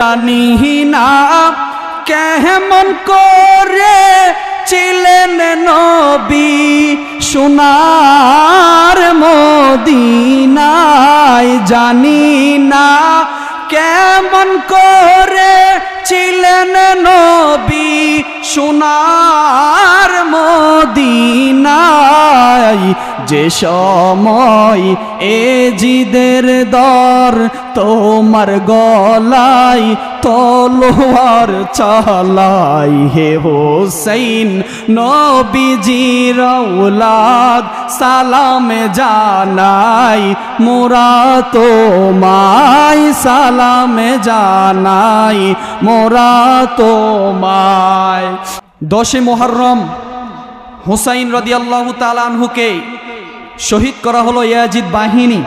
জানি না কেমন করে ছিলেন নবী সোনার মদিনায়, জানি না কেমন করে ছিলেন নবী সোনার মদিনায়, যে সময় এ জিদের দর তোমার গলায় তলোয়ার চালাই, হে হোসেন নবীজির আওলাদ সালাম জানাই, মোরা তোমায় সালাম জানাই, মোরা তোমায়। 10 মুহররম হুসাইন রাদিয়াল্লাহু তাআলা আনহুকে শহীদ করা হলো ইয়াজিদ বাহিনী।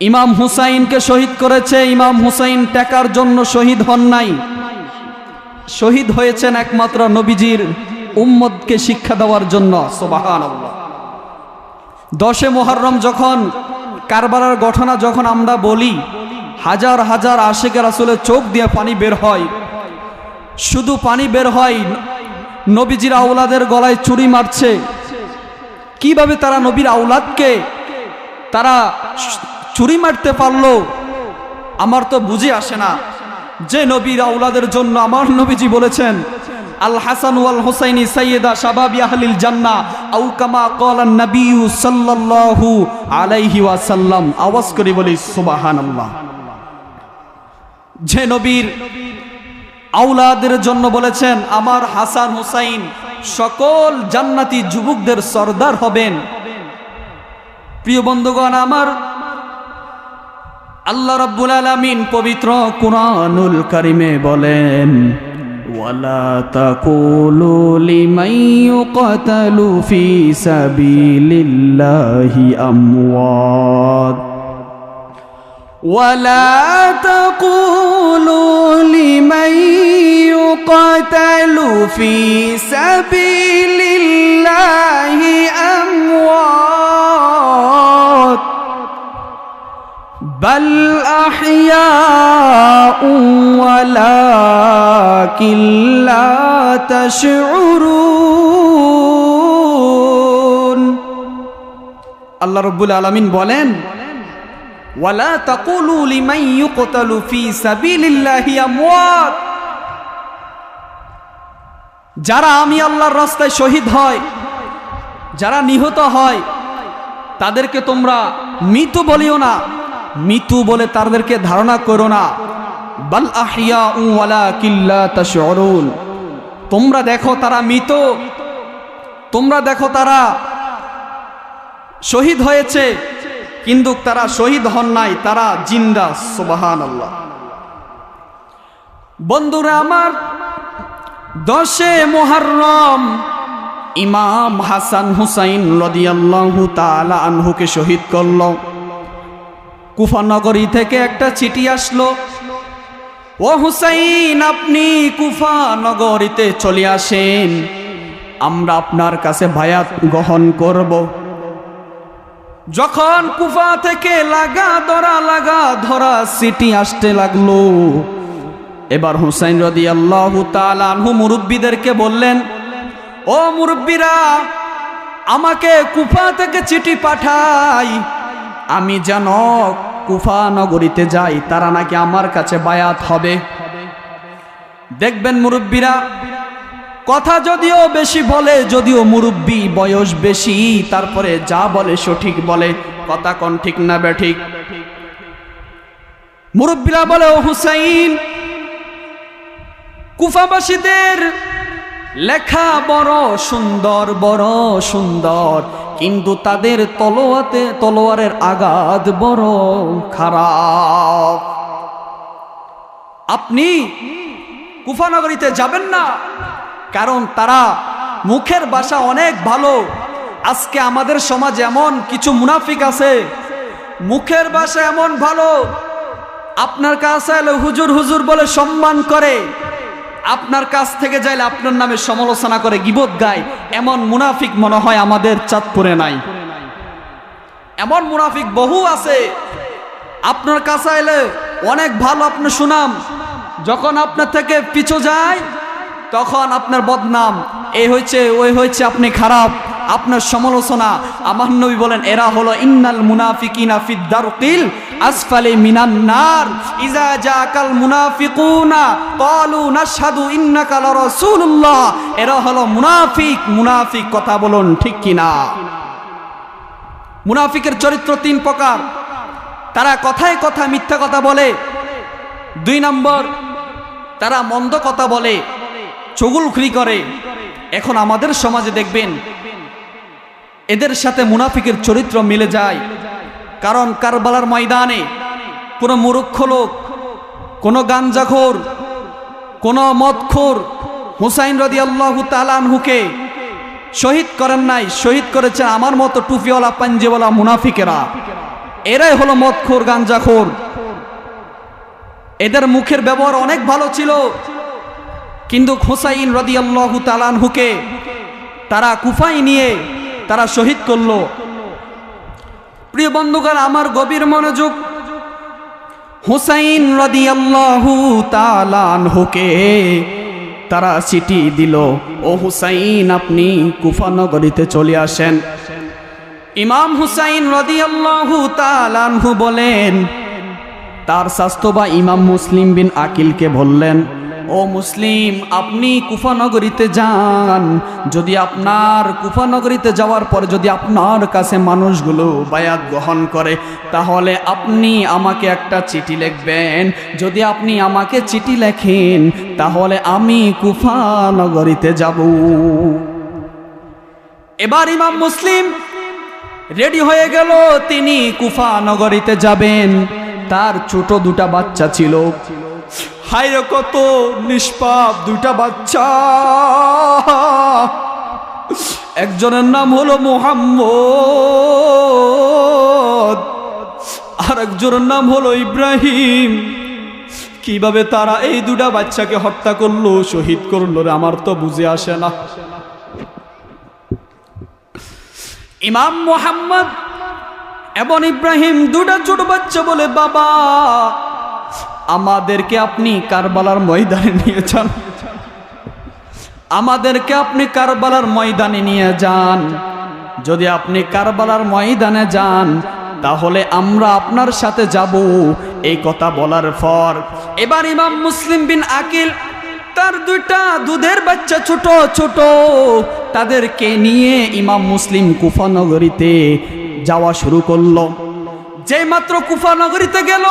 ইমাম হুসাইনকে শহীদ করেছে। ইমাম হুসাইন টাকার জন্য শহীদ হন নাই, শহীদ হয়েছেন একমাত্র নবীজির উম্মতকে শিক্ষা দেওয়ার জন্য। সুবহানাল্লাহ। 10 মুহররম যখন কারবালার ঘটনা যখন আমরা বলি, হাজার হাজার আশিকে রাসূলের চোখ দিয়ে পানি বের হয়, শুধু পানি বের হয়, নবীজির আওলাদের গলায় ছুরি মারছে। কিভাবে তারা নবীর আওলাদকে তারা ছুরি মারতে পারলো, আমার তো বুঝে আসে না। যে নবীর আওলাদের জন্য আমার নবীজি বলেছেন, আল হাসান ওয়াল হুসাইনি সাইয়্যিদা শাবাবি আহলিল জান্নাহ আও কামা ক্বালান নবী সাল্লাল্লাহু আলাইহি ওয়াসাল্লাম। আওয়াজ করে বলি সুবহানাল্লাহ। যে নবীর আওলাদের জন্য বলেছেন, আমার হাসান হুসাইন সকল জান্নাতি যুবকদের সরদার হবেন। প্রিয় বন্ধুগণ আমার, আল্লাহ রাব্বুল আলামিন পবিত্র কুরআনুল কারীমে বলেন, ওয়ালা তাকুলু লিমান ইউকতালু ফি সাবিলিল্লাহি আমওয়াত, ولا تقولوا لمن يقتل في سبيل الله أموات بل أحياء ولكن لا تشعرون। আল্লাহ রাব্বুল আলামিন বলেন, ওয়ালা তাকুলু লিমান ইউকতালু ফি সাবিলিল্লাহি আমওয়াত, যারা আমি আল্লাহর রাস্তায় শহীদ হয়, যারা নিহত হয়, তাদেরকে তোমরা মৃত বলিও না, মৃত্যু বলে তাদেরকে ধারণা করো না। বাল আহইয়াউ ওয়ালাকিন লা তাশউরুন, তোমরা দেখো তারা মৃত, তোমরা দেখো তারা শহীদ হয়েছে, কিন্তু তারা শহীদ হন নাই, তারা জিন্দা। সুবহানাল্লাহ। বন্ধুরা আমার, 10 মুহররম ইমাম হাসান হুসাইন রাদিয়াল্লাহু তাআলা আনহুকে শহীদ করলো। কুফা নগরী থেকে একটা চিঠি আসলো, ও হুসাইন আপনি কুফা নগরীতে চলে আসেন, আমরা আপনার কাছে বায়াত গ্রহণ করব। যখন কুফা থেকে লাগা ধরা চিঠি আসতে লাগলো, এবার হুসাইন রাদিয়াল্লাহু তাআলা আনহু মুরব্বীদেরকে বললেন, ও মুরব্বীরা, আমাকে কুফা থেকে চিঠি পাঠাই, আমি যেন কুফা নগরীতে যাই, তারা নাকি আমার কাছে বায়াত হবে। দেখবেন মুরব্বীরা কথা যদিও বেশি বলে, যদিও মুরব্বী বয়স বেশি, তারপরে যা বলে সঠিক বলে, কথা কোন ঠিক না বেঠিক। মুরব্বীরা বলে, ও হুসাইন, কুফাবাসীদের লেখা বড় সুন্দর, কিন্তু তাদের তলোয়ারের আঘাত বড় খারাপ। আপনি কুফা নগরীতে যাবেন না, কারণ তারা মুখের ভাষা অনেক ভালো। আজকে আমাদের সমাজে এমন কিছু মুনাফিক আছে, মুখের ভাষা এমন ভালো, আপনার কাছে এলে হুজুর হুজুর বলে সম্মান করে, আপনার কাছ থেকে যাইলে আপনার নামে সমালোচনা করে, গীবত গায়। এমন মুনাফিক মনে হয় আমাদের চাঁদপুরে নাই। এমন মুনাফিক বহু আছে, আপনার কাছে এলে অনেক ভালো আপনার সুনাম, যখন আপনার থেকে পিছু যায় তখন আপনার বদনাম, এই হয়েছে ওই হয়েছে, আপনি খারাপ, আপনার সমালোচনা। আমার নবী বলেন এরা হলো ইন্নাল মুনাফিকিনা ফিদ দারকিল আসফালি মিনান নার ইজা জাকাল মুনাফিকুনা ক্বালু নাশহাদু ইন্নাকা লারাসূলুল্লাহ। এরা হলো মুনাফিক। মুনাফিক কথা বলুন ঠিক কিনা? মুনাফিকের চরিত্র তিন প্রকার। তারা কথায় কথা মিথ্যা কথা বলে। 2 নম্বর, তারা মন্দ কথা বলে, চুগলখড়ি করে। এখন আমাদের সমাজে দেখবেন এদের সাথে মুনাফিকের চরিত্র মিলে যায়। কারণ কারবালার ময়দানে কোনো মূর্খ লোক, কোনো গাঞ্জাখোর, কোনো মদখোর হুসাইন রাদিয়াল্লাহু তাআলা আনহুকে শহীদ করেন নাই, শহীদ করেছে আমার মতো টুপিওয়ালা পাঞ্জাবিওয়ালা মুনাফিকেরা। এরাই হলো মদখোর, গাঞ্জাখোর। এদের মুখের ব্যবহার অনেক ভালো ছিল, কিন্তু হুসাইন রাদিয়াল্লাহু তাআলা আনহুকে তারা কুফায় নিয়ে তারা শহীদ করলো। প্রিয় বন্ধুগণ, আমার গভীর মনোযোগ। হুসাইন রাদিয়াল্লাহু তাআলা আনহুকে তারা চিঠি দিল, ও হুসাইন আপনি কুফা নগরীতে চলে আসেন। ইমাম হুসাইন রাদিয়াল্লাহু তাআলা আনহু বলেন, তার শাস্তবা ইমাম মুসলিম বিন আকিলকে বললেন, ও মুসলিম আপনি কুফা নগরীতে যান। যদি আপনার কুফা নগরীতে যাওয়ার পর যদি আপনার কাছে মানুষগুলো বায়াত গ্রহণ করে, তাহলে আপনি আমাকে একটা চিঠি লিখবেন। যদি আপনি আমাকে চিঠি লেখেন তাহলে আমি কুফা নগরীতে যাব। এবার ইমাম মুসলিম রেডি হয়ে গেল, তিনি কুফা নগরীতে যাবেন। তার ছোট 2টা বাচ্চা ছিল। হায়রে কত নিষ্পাপ 2টা বাচ্চা। একজনের নাম হলো মুহাম্মদ, আর একজনের নাম হলো ইব্রাহিম। কিভাবে তারা এই 2টা বাচ্চাকে হত্যা করলো, শহীদ করলো রে, আমার তো বুঝে আসে না। ইমাম মুহাম্মদ এবং ইব্রাহিম 2টা ছোট বাচ্চা বলে, বাবা আমাদেরকে আপনি কারবালার ময়দানে নিয়ে যান, আমাদেরকে আপনি কারবালার ময়দানে নিয়ে যান। যদি আপনি কারবালার ময়দানে যান তাহলে আমরা আপনার সাথে যাব। এই কথা বলার পর এবার ইমাম মুসলিম বিন আকিল তার 2টা দুধের বাচ্চা ছোট ছোট, তাদেরকে নিয়ে ইমাম মুসলিম কুফা নগরীতে যাওয়া শুরু করলো। যেই মাত্র কুফা নগরীতে গেল,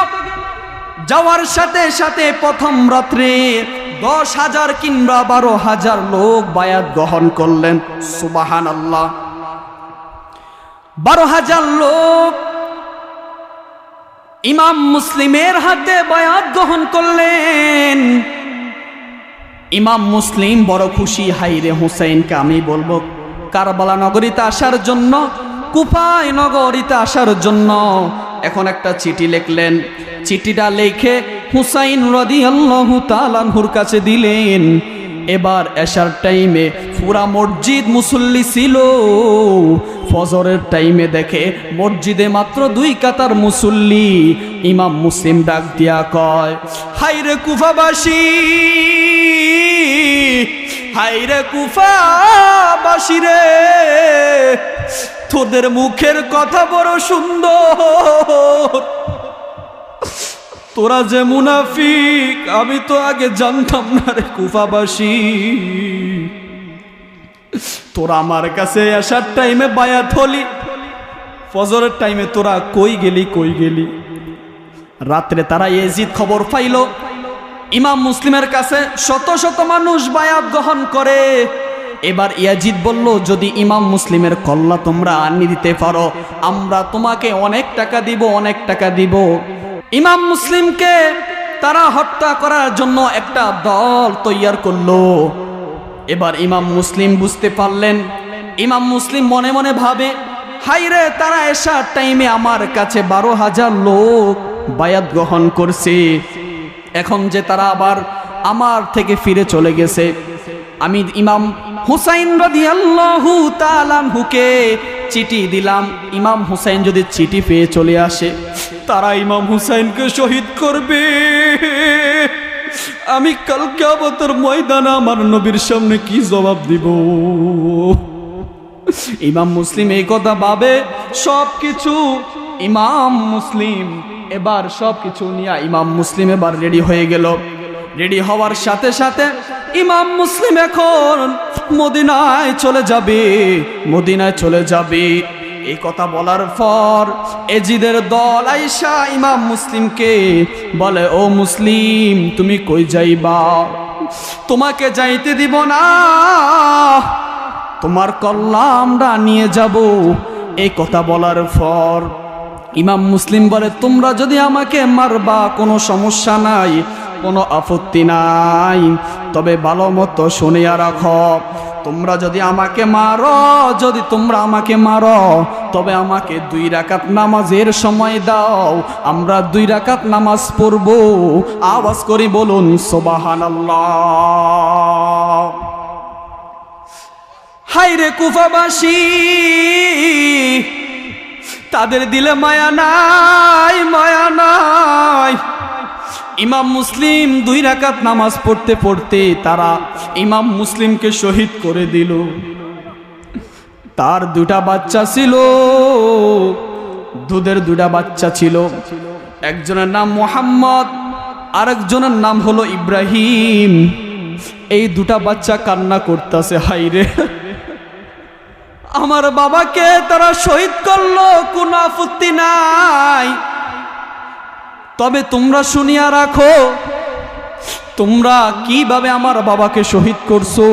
যাওয়ার সাথে সাথে প্রথম রাত্রে 10,000 কিংবা 12,000 লোক বায়াত গ্রহণ করলেন। সুবহানাল্লাহ, 12,000 লোক ইমাম মুসলিমের হাতে বায়াত গ্রহণ করলেন। ইমাম মুসলিম বড় খুশি, হাইরে হুসাইনকে আমি বলবো কারবালা নগরীতে আসার জন্য, কুফায় নগরীতে আসার জন্য। এখন একটা চিঠি লিখলেন। চিঠিটা লিখে হুসাইন রাদিয়াল্লাহু তাআলা আনহুর কাছে দিলেন। এবার এশার টাইমে পুরা মসজিদ মুসল্লি ছিল। ফজরের টাইমে দেখে মসজিদে মাত্র 2 কাতার মুসল্লি। ইমাম মুসলিম ডাক দিয়া কয়, হায়রে কুফাবাসী, হায়রে কুফাবাসী রে, তোদের মুখের কথা বড় সুন্দর, তোরা যে মুনাফিক আমি তো আগে জানতাম না রে কুফাবাসী। তোরা আমার কাছে আসার টাইমে বায়াত হলি, ফজরের টাইমে তোরা কই গেলি কই গেলি। রাত্রে তারা ইয়াজিদ খবর পাইল ইমাম মুসলিমের কাছে শত শত মানুষ বায়াত গ্রহণ করে। এবার ইয়াজিদ বলল, যদি ইমাম মুসলিমের কল্লা তোমরা আনি দিতে পারো, আমরা তোমাকে অনেক টাকা দিব, অনেক টাকা দিব। ইমাম মুসলিমকে তারা হত্যা করার জন্য একটা দল তৈয়ার করলো। এবার ইমাম মুসলিম বুঝতে পারলেন। ইমাম মুসলিম মনে মনে ভাবে, হাইরে তারা এশার টাইমে আমার কাছে 12,000 লোক বায়াত গ্রহণ করছে, এখন যে তারা আবার আমার থেকে ফিরে চলে গেছে, আমি ইমাম হুসাইন রাদিয়াল্লাহু তাআলা আনহুকে চিঠি দিলাম, ইমাম হুসাইন যদি চিঠি পেয়ে চলে আসে, তারা ইমাম হুসাইনকে শহীদ করবে। আমি কাল কিয়ামতের ময়দানে আমার নবীর সামনে কি জবাব দিব? ইমাম মুসলিম এই কথা ভাবে, সবকিছু ইমাম মুসলিম এবার সবকিছু নিয়ে ইমাম মুসলিম এবার রেডি হয়ে গেল। রেডি হওয়ার সাথে সাথে ইমাম মুসলিম এখন মদিনায় চলে যাবে, মদিনায় চলে যাবে। এই কথা বলার পর এজিদের দল আইসা ইমাম মুসলিমকে বলে, ও মুসলিম তুমি কই যাইবা? তোমাকে যাইতে দিব না, তোমার কল্লা আমরা নিয়ে যাব। এই কথা বলার পর ইমাম মুসলিম বলে, তোমরা যদি আমাকে মারবা কোনো সমস্যা নাই, কোনো আপত্তি নাই, তবে ভালো মতো শুনিয়া রাখো, তোমরা যদি আমাকে মারো, যদি তোমরা আমাকে মারো, তবে আমাকে 2 রাকাত নামাজের সময় দাও, আমরা 2 রাকাত নামাজ পড়ব। আওয়াজ করে বলুন সুবহানাল্লাহ। হায়রে কুফাবাসী, তাদের দিলে মায়া নাই, মায়া নাই। ইমাম মুসলিম 2 রাকাত নামাজ পড়তে পড়তে তারা ইমাম মুসলিমকে শহীদ করে দিল। তার 2টা বাচ্চা ছিল, দুধের 2টা বাচ্চা ছিল। একজনের নাম মুহাম্মদ, আরেকজনের নাম হলো ইব্রাহিম। এই 2টা বাচ্চা কান্না করতেছে, হায়রে আমার বাবাকে তারা শহীদ করলো, কোনো আপত্তি নাই, তবে তোমরা শুনিয়া রাখো, তোমরা কিভাবে আমার বাবাকে শহীদ করছো,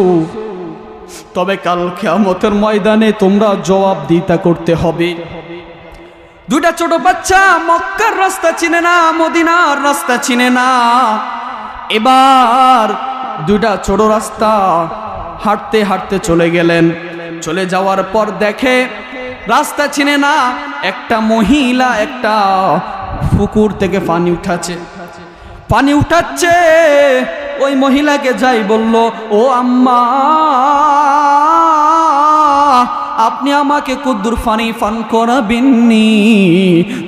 তবে কাল কিয়ামতের ময়দানে তোমরা জবাবদিহিতা করতে হবে। 2টা ছোট বাচ্চা মক্কার রাস্তা চিনে না, মদিনার রাস্তা চিনে না। এবার 2টা ছোট রাস্তা হাঁটতে হাঁটতে চলে গেলেন। চলে যাওয়ার পর দেখে রাস্তা চিনে না, একটা মহিলা একটা পুকুর থেকে পানি উঠাচ্ছে, পানি উঠাচ্ছে। ওই মহিলাকে যাই বলল, ও আম্মা, আপনি আমাকে কুদ্দুর পানি পান করাবেননি?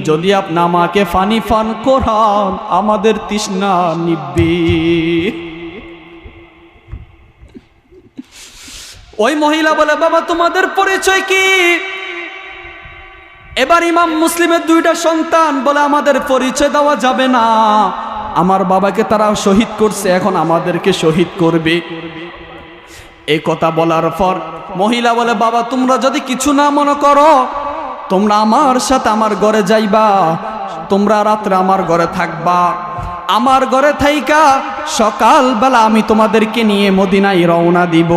যদি আপনি আমাকে পানি পান করান, আমাদের তৃষ্ণা নিববে। ওই মহিলা বলে, বাবা তোমাদের পরিচয় কি? এবার ইমাম মুসলিমের 2টা সন্তান বলে, আমাদের পরিচয় দেওয়া যাবে না, আমার বাবাকে তারা শহীদ করছে, এখন আমাদেরকে শহীদ করবে। এই কথা বলার পর মহিলা বলে, বাবা তোমরা যদি কিছু না মনে করো, তোমরা আমার সাথে আমার ঘরে যাইবা, তোমরা রাত্রে আমার ঘরে থাকবা, আমার ঘরে থাইকা সকালবেলা আমি তোমাদেরকে নিয়ে মদিনায় রওনা দিব।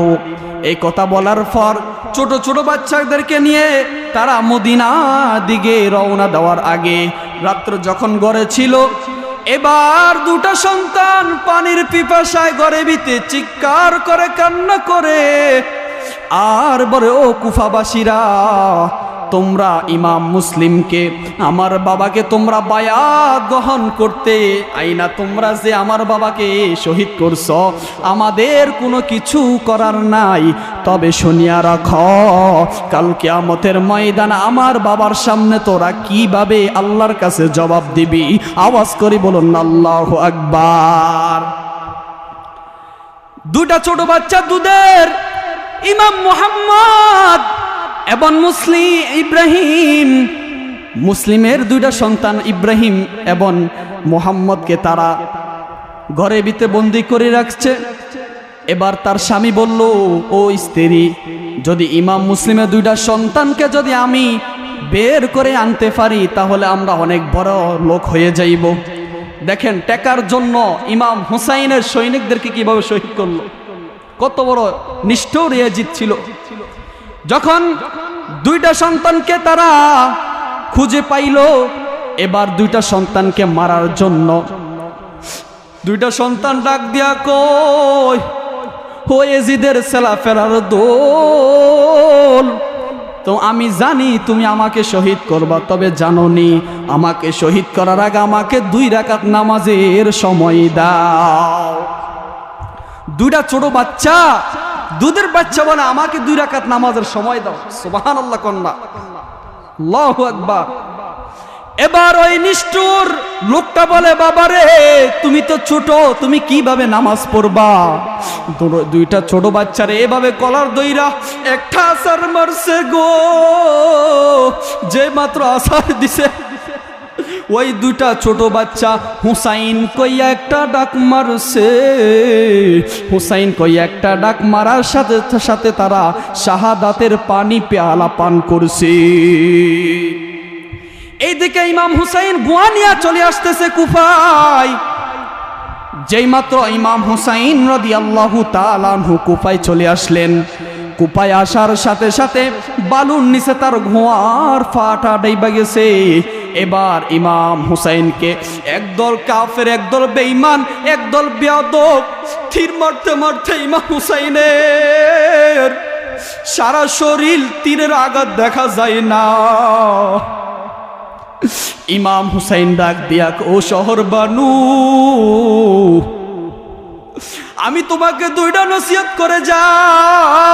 এই কথা বলার পর ছোট ছোট বাচ্চাদেরকে নিয়ে তারা মদিনা দিকে রওনা দেওয়ার আগে রাত্র যখন ঘরে ছিল, এবার 2টা সন্তান পানির পিপাসায় ঘরে ভিতরে চিৎকার করে কান্না করে আর বলে, ও কুফাবাসীরা, তোমরা ইমাম মুসলিমকে, আমার বাবাকে তোমরা বায়াত গ্রহণ করতে আইনা, তোমরা যে আমার বাবাকে শহীদ করছ, আমাদের কোনো কিছু করার নাই, তবে শুনিয়া রাখো, কাল কিয়ামতের ময়দানে আমার বাবার সামনে তোরা কিভাবে আল্লাহর কাছে জবাব দিবি? আওয়াজ করে বলুন আল্লাহু আকবার। 2টা ছোট বাচ্চা দুধের ইমাম মুহাম্মদ এবং ইব্রাহিম, মুসলিমের 2টা সন্তান ইব্রাহিম এবং মুহাম্মদকে তারা ঘরে ভিতরে বন্দি করে রাখছে। এবার তার স্বামী বলল, ও স্ত্রী, যদি ইমাম মুসলিমের 2টা সন্তানকে যদি আমি বের করে আনতে পারি, তাহলে আমরা অনেক বড় লোক হয়ে যাইব। দেখেন টাকার জন্য ইমাম হুসাইনের সৈনিকদেরকে কিভাবে শহীদ করলো, কত বড় নিষ্ঠুর ইয়াজিদ ছিল। যখন 2টা সন্তানকে তারা খুঁজে পাইল, এবার 2টা সন্তানকে মারার জন্য 2টা সন্তান ডাক দিয়া কই, ও ইয়াজিদের ছেলা ফেরার দল, তো আমি জানি তুমি আমাকে শহীদ করবা, তবে জানোনি আমাকে শহীদ করার আগে আমাকে 2 রাকাত নামাজের সময় দাও। 2টা ছোট বাচ্চা দুধের বাচ্চা বলে আমাকে 2 রাকাত নামাজের সময় দাও। সুবহানাল্লাহ কন্যা, আল্লাহু আকবার। এবার ওই নিষ্ঠুর লোকটা বলে, বাবা রে তুমি তো ছোট, তুমি কিভাবে নামাজ পড়বা? 2টা ছোট বাচ্চারে এভাবে কলার দইরা একটা আসার মারছে গো। যে মাত্র আসার দিছে, ওই 2টা ছোট বাচ্চা হুসাইন কইয়া একটা ডাক মারছে। হুসাইন কইয়া একটা ডাক মারার সাথে সাথে তারা শাহাদাতের পানি পেয়ালা পান করছে। এইদিকে ইমাম হুসাইন গুয়া নিয়ে চলে আসতেছে কুফায়। যেই মাত্র ইমাম হুসাইন রাদিয়াল্লাহু তাআলা আনহু কুফায় চলে আসলেন, কুফায় আসার সাথে সাথে বালুর নিচে তার ঘোড়ার ফাটা ডাইবা গেছে। এবার ইমাম হুসাইনকে একদল কাফের, একদল বেঈমান, একদল বেয়াদব তীর মারতে মারতে ইমাম হুসাইনের সারা শরীর তীরের আঘাত দেখা যায় না। ইমাম হুসাইন ডাক দিয়া, ও শহর বানু, আমি তোমাকে 2টা নসিহত করে যাই।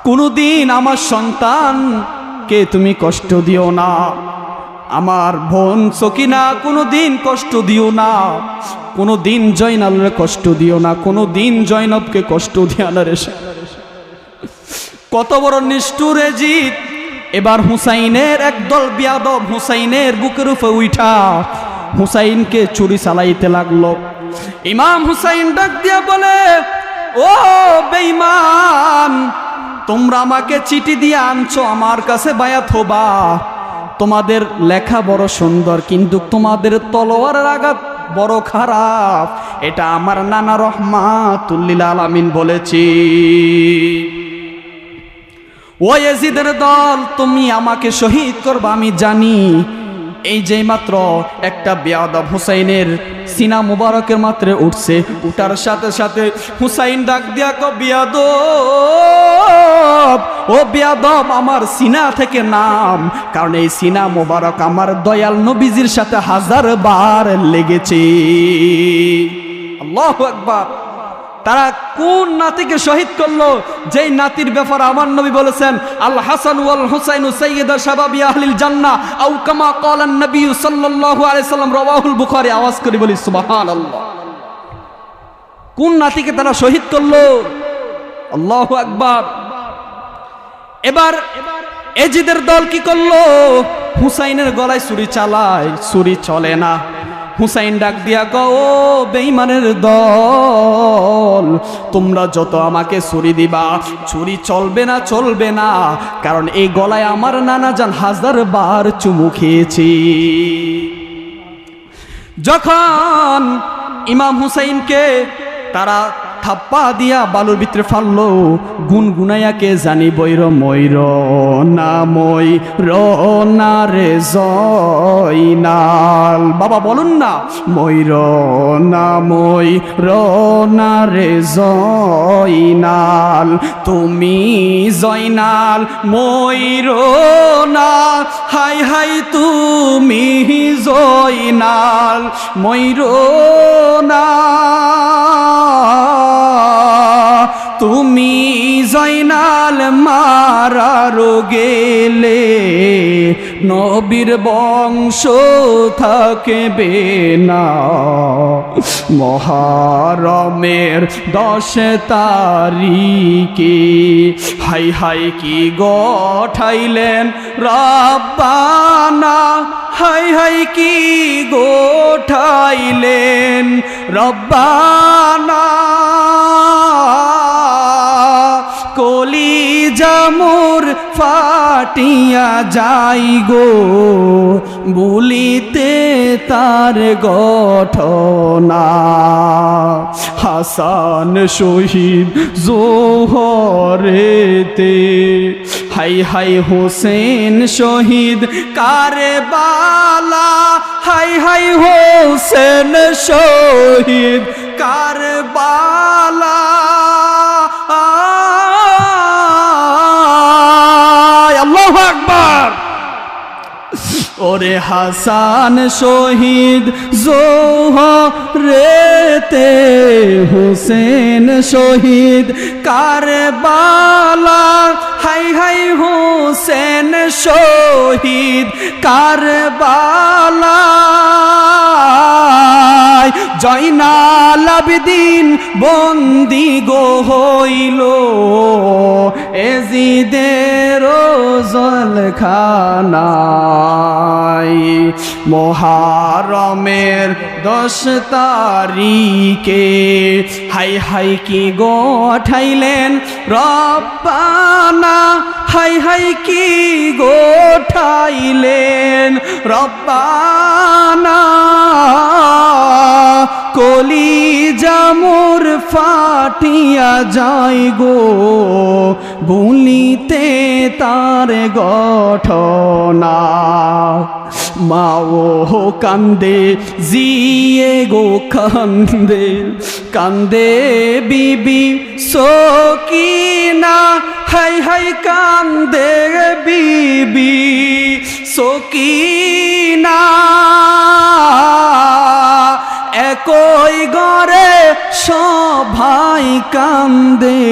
কোনদিন আমার সন্তানকে তুমি কষ্ট দিও না, আমার বোন সকিনা কোনদিন কষ্ট দিও না, কোনদিন জয়নালের কষ্ট দিও না, কোনদিন জয়নবকে কষ্ট দিও না রে। কত বড় নিষ্ঠুর এজিদ। এবার হুসাইনের একদল বিয়াদব হুসাইনের বুকের উপরে উঠা হুসাইনকে ছুরি চালাইতে লাগলো। ইমাম হুসাইন ডাক দিয়া বলে, ও বেঈমান, তোমরা আমাকে চিঠি দিয়ে আনছো আমার কাছে বায়াত হবা। তোমাদের লেখা বড় সুন্দর, কিন্তু তোমাদের তলোয়ারের আঘাত বড় খারাপ। এটা আমার নানা রহমাতুল লিল আলামিন বলেছি। ও ইয়াজিদের দল, তুমি আমাকে শহীদ করবা আমি জানি। এই যে মাত্র একটা বেয়াদব হুসাইনের সিনা মুবারকের মাত্রে উঠছে, উঠার সাথে সাথে হুসাইন ডাক দিয়া কো, বেয়াদব, ও বেয়াদব, আমার সিনা থেকে নাম, কারণ এই সিনা মুবারক আমার দয়াল নবীজির সাথে 1000 বার লেগেছে। আল্লাহু আকবার। তারা কোন নাতিকে শহীদ করলো, যেই নাতির ব্যাপারে আমার নবী বলেছেন, আল হাসান ওয়াল হুসাইনু সাইয়্যিদা শাবাবি আহলিল জান্নাহ আও কামা ক্বালা নবী সাল্লাল্লাহু আলাইহি সাল্লাম, রাওয়াহুল বুখারী। আওয়াজ করে বলি সুবহানাল্লাহ। কোন নাতিকে তারা শহীদ করলো? আল্লাহু আকবার। এবার এজিদের দল কি করলো? হুসাইনের গলায় ছুরি চালায়, ছুরি চলে না। হুসাইন ডাক দিয়া কও, ও বেঈমানের দল, তোমরা যত আমাকে ছুরি দিবা, ছুরি চলবে না, চলবে না, কারণ এই গলায় আমার নানা জান 1000 বার চুমু খেয়েছি। যখন ইমাম হুসাইনকে তারা থাপ্পা দিয়া বালুর ভিতরে ফাললো, গুনগুনাইয়াকে জানি বৈর ময়ূর না ময়ূর না রে জয়নাল। বাবা বলুন না, ময়ূর না ময়ূর না রে জয়নাল, তুমি জয়নাল ময়ূর না, হাই হাই তুমি জয়নাল ময়ূর না, তুমি জয়নাল মারারো গেলে নবীর বংশ থাকবে না। মুহররমের 10 তারিখে হাই হাই কি গোঠাইলেন রব্বানা, হাই হাই কি গোঠাইলেন রব্বানা, কলিজা মোর ফাটিয়া যাই গো, বলিতে তার ঘটনা। হাসান শহীদ জোহরেতে, হাই হাই হোসেন শহীদ কারবালা, হাই হাই হোসেন শহীদ কারবালা। আল্লাহু আকবার। ও ওরে হাসান শহীদ জোহরেতে হুসেন শহীদ কারবালা হাই হাই হুসেন শহীদ কারবালা জয়নাল আবেদিন বন্দি গো হইল এজিদের জলখানায় মুহররমের 10 তারিখে হাই হাই কি গোঠাইলেন রব্বানা হাই হাই কি গোঠাইলেন রব্বানা কলিজা মোর ফাটিয়া যায় গো ভুলিতে তার ঘটনা মাও কান্দে জিয়ে গো কান্দে কান্দে বিবি সকিনা হাই হাই কান্দে বিবি সকিনা একই ঘরে সবাই কান্দে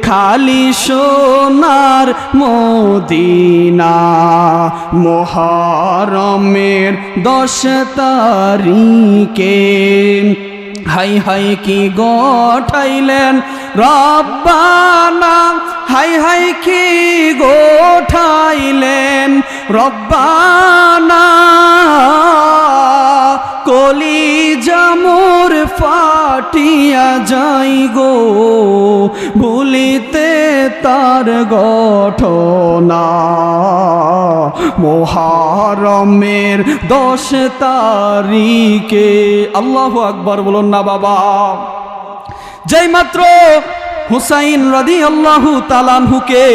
খালি সোনার মদিনা মুহররমের 10 তারিখে হাই হাই কি গোঠাইলেন রব্বানা হাই হাই কি গোঠাইলেন রব্বানা কলিজা মোর ফাটিয়া যাই গো ভুলিতে তার ঘটনা মুহররমের 10 তারিখে আল্লাহু আকবার বলুন না বাবা যেই মাত্র হুসাইন রাদিয়াল্লাহু তাআলা আনহুকে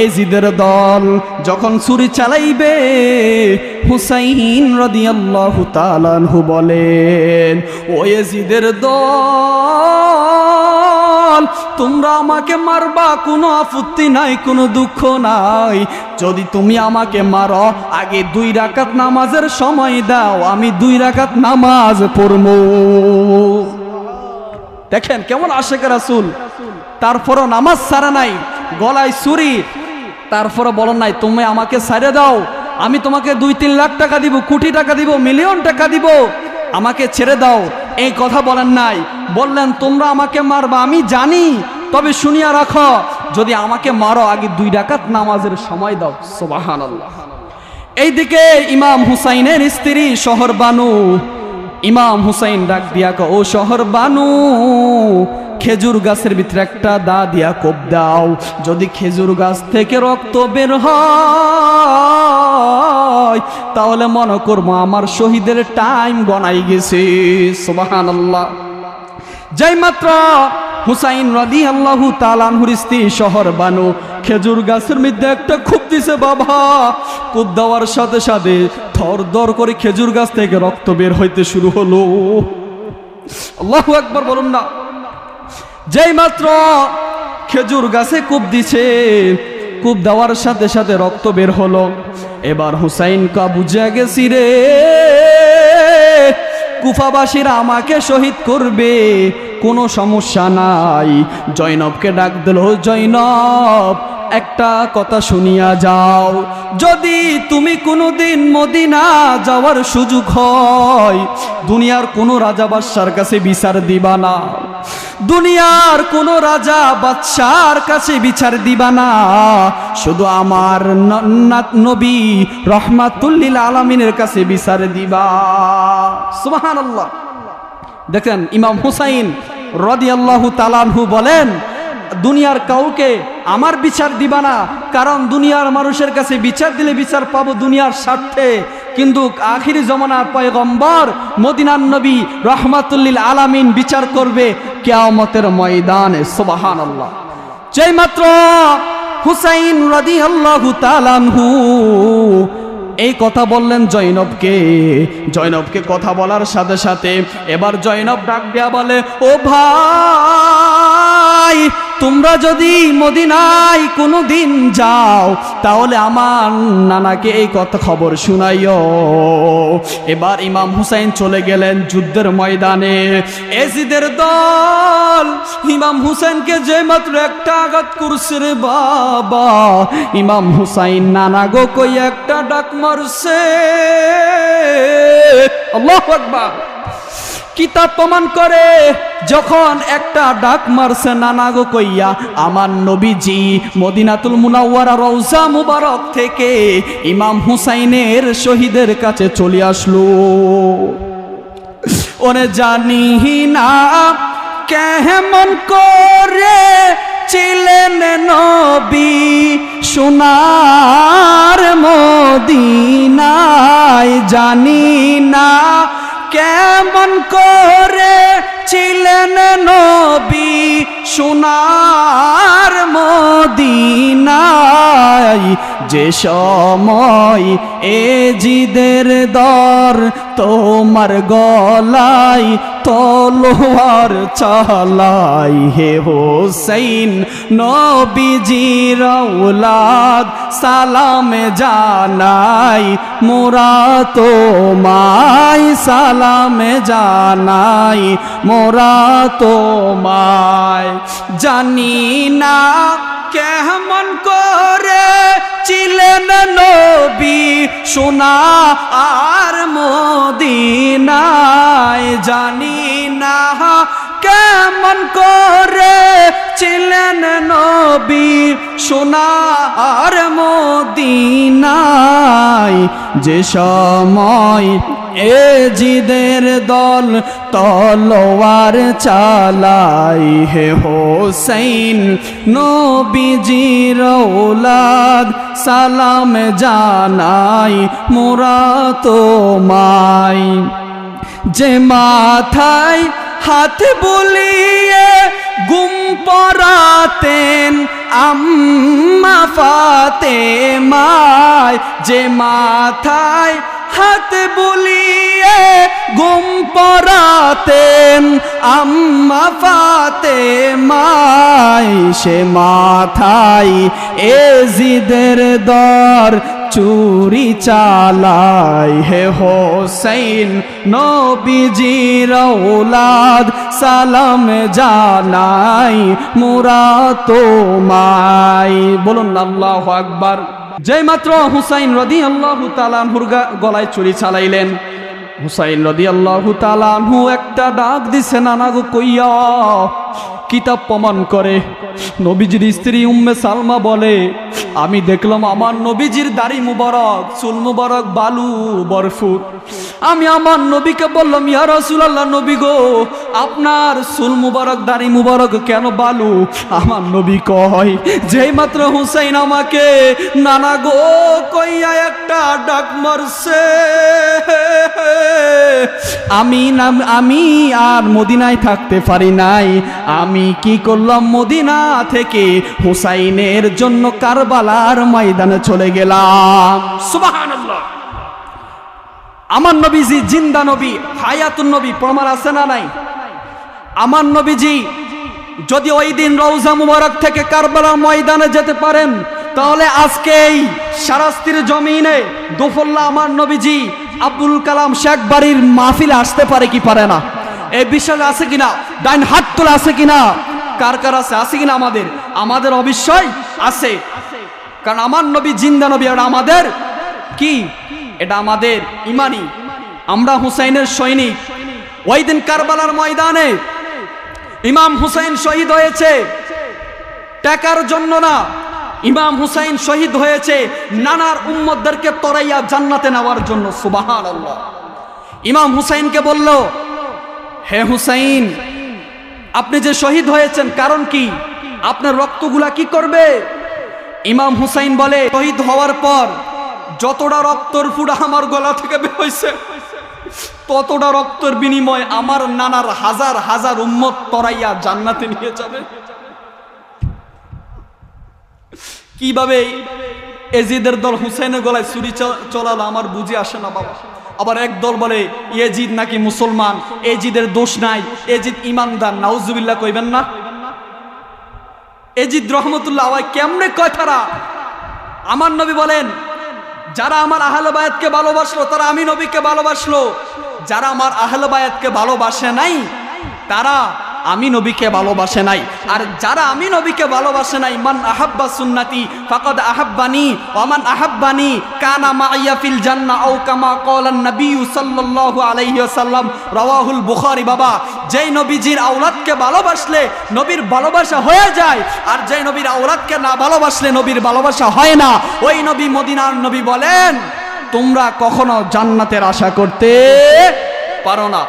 এজিদের দল যখন ছুরি চালাইবে হুসাইন রাদিয়াল্লাহু তাআলা আনহু বলেন ও এজিদের দল তোমরা আমাকে মারবা কোনো আপত্তি নাই কোনো দুঃখ নাই যদি তুমি আমাকে মারো আগে 2 রাকাত নামাজের সময় দাও আমি 2 রাকাত নামাজ পড়বো দেখেন কেমন আশিক রাসূল তারপরও নামাজ ছাড়া নাই গলায় ছুরি তারপরে বলেন নাই তুমি আমাকে ছেড়ে দাও আমি তোমাকে 2-3 লাখ টাকা দিব কোটি টাকা দিব মিলিয়ন টাকা দিব আমাকে ছেড়ে দাও এই কথা বলেন নাই বললেন তোমরা আমাকে মারবা আমি জানি তবে শুনিয়া রাখো যদি আমাকে মারো আগে 2 রাকাত নামাজের সময় দাও সুবহানাল্লাহ এইদিকে ইমাম হুসাইনের স্ত্রী শহর বানু ইমাম হুসাইন ডাক দিয়া ও শহর বানু খেজুর গাছের ভিতরে একটা দা দিয়া কোপ দাও যদি খেজুর গাছ থেকে রক্ত বের হয় তাহলে মনে করবো আমার শহীদের টাইম গনাই গেছে সুবহানাল্লাহ যেই মাত্র হুসাইন রাদিয়াল্লাহু তাআলা আনহুর স্ত্রী শহর বানু খেজুর গাছের মধ্যে একটা খুব দিছে বাবা খুব দেওয়ার সাথে সাথে থরদর করে খেজুর গাছ থেকে রক্ত বের হইতে শুরু হলো আল্লাহু আকবার বলুন না যেই মাত্র খেজুর গাছে কূপ দিছে কূপ দেওয়ার সাথে সাথে রক্ত বের হলো এবার হুসাইন কা বুঝে গেছি রে কুফাবাসীরা আমাকে শহীদ করবে কোনো সমস্যা নাই জয়নবকে ডাক দিল জয়নব একটা কথা শুনিয়া যাও যদি তুমি কোনোদিন মদিনা যাওয়ার সুযোগ হয় দুনিয়ার কোনো রাজা বাদশার কাছে বিচার দিবা না দুনিয়ার কোনো রাজা বাদশার কাছে বিচার দিবা না শুধু আমার নবী রাহমাতুল লিল আলামিনের কাছে বিচার দিবা সুবহানাল্লাহ দেখেন ইমাম হুসাইন রাদিয়াল্লাহু তাআলা আনহু বলেন দুনিয়ার কাউকে আমার বিচার দিবা না কারণ দুনিয়ার মানুষের কাছে বিচার দিলে বিচার পাবো দুনিয়ার স্বার্থে কিন্তু আখিরি জমানার পয়গম্বর মদিনার নবী রাহমাতুল লিল আলামিন বিচার করবে কিয়ামতের ময়দানে সুবহানাল্লাহ যেই মাত্র হুসাইন রাদিয়াল্লাহু তাআলা আনহু এই কথা বললেন জয়নবকে কথা বলার সাথে সাথে এবার জয়নব ডাক দিয়া বলে ও ভাই নাই, তোমরা যদি মদিনায় কোনোদিন যাও তাহলে আমার নানাকে এই কথা খবর শুনাইও। এবার ইমাম হুসাইন চলে গেলেন যুদ্ধের ময়দানে। এজিদের দল ইমাম হুসাইনকে যে মাত্র একটা আঘাত করছে রে বাবা, ইমাম হুসাইন নানা গো কই একটা ডাক মারছে। আল্লাহু আকবার। কিতাব প্রমাণ করে যখন একটা ডাক মারছে নানা গো কইয়া, আমার নবীজি মদিনাতুল মুনাওয়ারা রওজা মুবারক থেকে ইমাম হুসাইনের শহীদের কাছে চলে আসলো। ওরে জানি না কেমন করে ছিলেন নবী সোনার মদিনায়, জানি না কেমন করে ছিলেন নবী সোনার মদিনায়, যে সময় এজিদের দর তোমার গলায় তলোয়ার চালাই, হে হোসেন নবীজির আওলাদ সালাম জানাই, মোরা তোমায় সালাম জানাই, মোরা তোমায়। জানি না কেমন করে ছিলেন নবী সোনার মদিনায়, জানি না কেমন করে ছিলেন নবী সোনার মদিনায়, যে সময় এজিদের দল তলোয়ার চালাই, হে হোসেন নবীজির আওলাদ সালাম জানাই, মোরা তোমায়। যে মাথায় হাত বুলিয়ে গুম পরাতেন আম্মা ফাতেমায়, যে মাথায় হাত বুলিয়ে গুম পরাতেন আম্মা ফাতেমায়, সে মাথায় এজিদের দর চুরি চালাই, হে হোসেন নবীজির আওলাদ সালাম জানাই, মোরা তোমায়। বলুন আল্লাহু আকবার। যেই মাত্র হুসাইন রাদিয়াল্লাহু তাআলা আনহুর গলায় চুরি চালাইলেন, হুসাইন রাদিয়াল্লাহু তাআলা আনহু একটা ডাক দিছে নানা গো কইয়া। কিতাব প্রমাণ করে নবীজির স্ত্রী উম্মে সালমা বলে, আমি দেখলাম আমার নবীজির দাড়ি মুবারক চুল মুবারক বালু বরফুট। আমি আমার নবীকে বললাম, ইয়া রাসূলুল্লাহ, নবী গো আপনার চুল মুবারক দাড়ি মুবারক কেন বালু? আমার নবী কয়, যেই মাত্র হুসাইন আমাকে নানা গো কইয়া একটা ডাক মারছে, আমি আর মদিনায় থাকতে পারি নাই। আমি কি করলাম, মদিনা থেকে হুসাইনের জন্য কারবালার ময়দানে চলে গেলাম। সুবহানাল্লাহ। আমার নবীজি জিন্দা নবী, হায়াতুন নবী, প্রমাণ আছে না নাই? আমার নবীজি যদি ওই দিন রওজা মুবারক থেকে কারবালার ময়দানে যেতে পারেন, তাহলে আজকে এই শারাস্তির জমিনে দুফল্লা আমার নবীজি আব্দুল কালাম শেখ বাড়ির মাহফিলে আসতে পারে কি পারে না? এই বিশ্বাস আছে কিনা? ডাইন হাত তোলা আছে কিনা? কার কার আছে কিনা? আমাদের অবশ্যই আছে, কারণ আমার নবী জিন্দা নবী। এটা আমাদের কি? এটা আমাদের ইমানি। আমরা হুসাইনের সৈনিক। ওই দিন কারবালার ময়দানে ইমাম হুসাইন শহীদ হয়েছে টাকার জন্য না, ইমাম হুসাইন শহীদ হয়েছে নানার উম্মতদেরকে তরাইয়া জান্নাতে নেওয়ার জন্য। সুবহানাল্লাহ। ইমাম হুসাইনকে বলল, হে হুসাইন, আপনি যে শহীদ হয়েছেন কারণ কি? আপনার রক্তগুলা কি করবে? ইমাম হুসাইন বলে, শহীদ হওয়ার পর যতটা রক্তর ফুটা আমার গলা থেকে বের হয়েছে, ততটা রক্তের বিনিময় আমার নানার হাজার হাজার উম্মত তরাইয়া জান্নাতে নিয়ে যাবে। কিভাবে এজিদের দল হুসাইনের গলায় ছুরি চলালো আমার বুঝে আসে না বাবা। আবার এক দল বলে এজিদ নাকি মুসলমান, এজিদের দোষ নাই, এজিদ ইমানদার। নাউজুবিল্লাহ কইবেন না? এজিদ রহমতুল্লাহ কেমনে কয় তারা? আমার নবী বলেন, যারা আমার আহলে বায়াতকে ভালোবাসলো তারা আমি নবীকে ভালোবাসলো, যারা আমার আহলে বায়াতকে ভালোবাসে নাই তারা আমি নবীকে ভালোবাসে নাই। আর যারা আমি নবীকে ভালোবাসে নাই, মান আহাব্বা সুন্নতি ফাকাদ আহাব্বানি ওয়া মান আহাব্বানি কানা মাইয়া ফিল জান্নাহ আও কামা ক্বালান নবী সাল্লাল্লাহু আলাইহি ওয়াসাল্লাম, রাওয়াহুল বুখারী। বাবা, যেই নবীজির আওলাদকে ভালোবাসলে নবীর ভালোবাসা হয়ে যায়, আর যেই নবীর আওলাদকে না ভালোবাসলে নবীর ভালোবাসা হয় না। ওই নবী, মদিনার নবী বলেন, তোমরা কখনো জান্নাতের আশা করতে পারো না।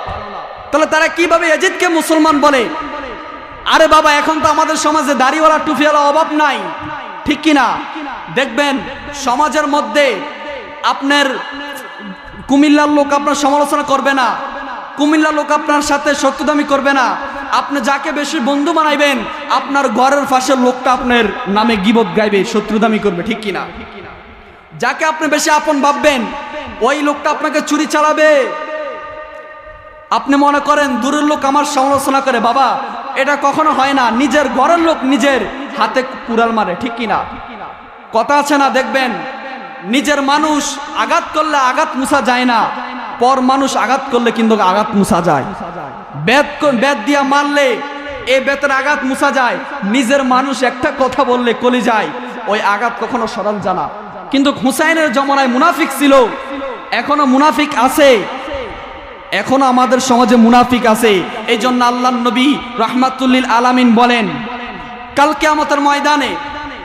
তাহলে তারা কিভাবে ইয়াজিদকে মুসলমান বলে? আরে বাবা, এখন তো আমাদের সমাজে দাড়িওয়ালা টুপিওয়ালা অভাব নাই, ঠিক কিনা? দেখবেন সমাজের মধ্যে আপনার কুমিল্লার লোক আপনার সমালোচনা করবে না, কুমিল্লার লোক আপনার সাথে শত্রুতামি করবে না। আপনি যাকে বেশি বন্ধু বানাইবেন, আপনার ঘরের পাশের লোকটা আপনার নামে গীবত গাইবে, শত্রুতামি করবে, ঠিক কিনা? যাকে আপনি বেশি আপন ভাববেন, ওই লোকটা আপনাকে চুরি চালাবে। আপনি মনে করেন দূরের লোক আমার সমালোচনা করে, বাবা এটা কখনো হয় না। নিজের ঘরের লোক নিজের হাতে কুড়াল মারে, ঠিক কিনা? কথা আছে না? দেখবেন নিজের মানুষ আঘাত করলে আঘাত মুছা যায় না, পর মানুষ আঘাত করলে কিন্তু আঘাত মুছা যায়। বেত দিয়া মারলে এই বেতের আঘাত মুছা যায়, নিজের মানুষ একটা কথা বললে কলি যায়, ওই আঘাত কখনো সরাল জানা। কিন্তু হুসাইনের জমানায় মুনাফিক ছিল, এখনো মুনাফিক আছে, এখনো আমাদের সমাজে মুনাফিক আছে। এই জন্য আল্লাহর নবী রাহমাতুল্লিল আলামিন বলেন, কাল কিয়ামতের ময়দানে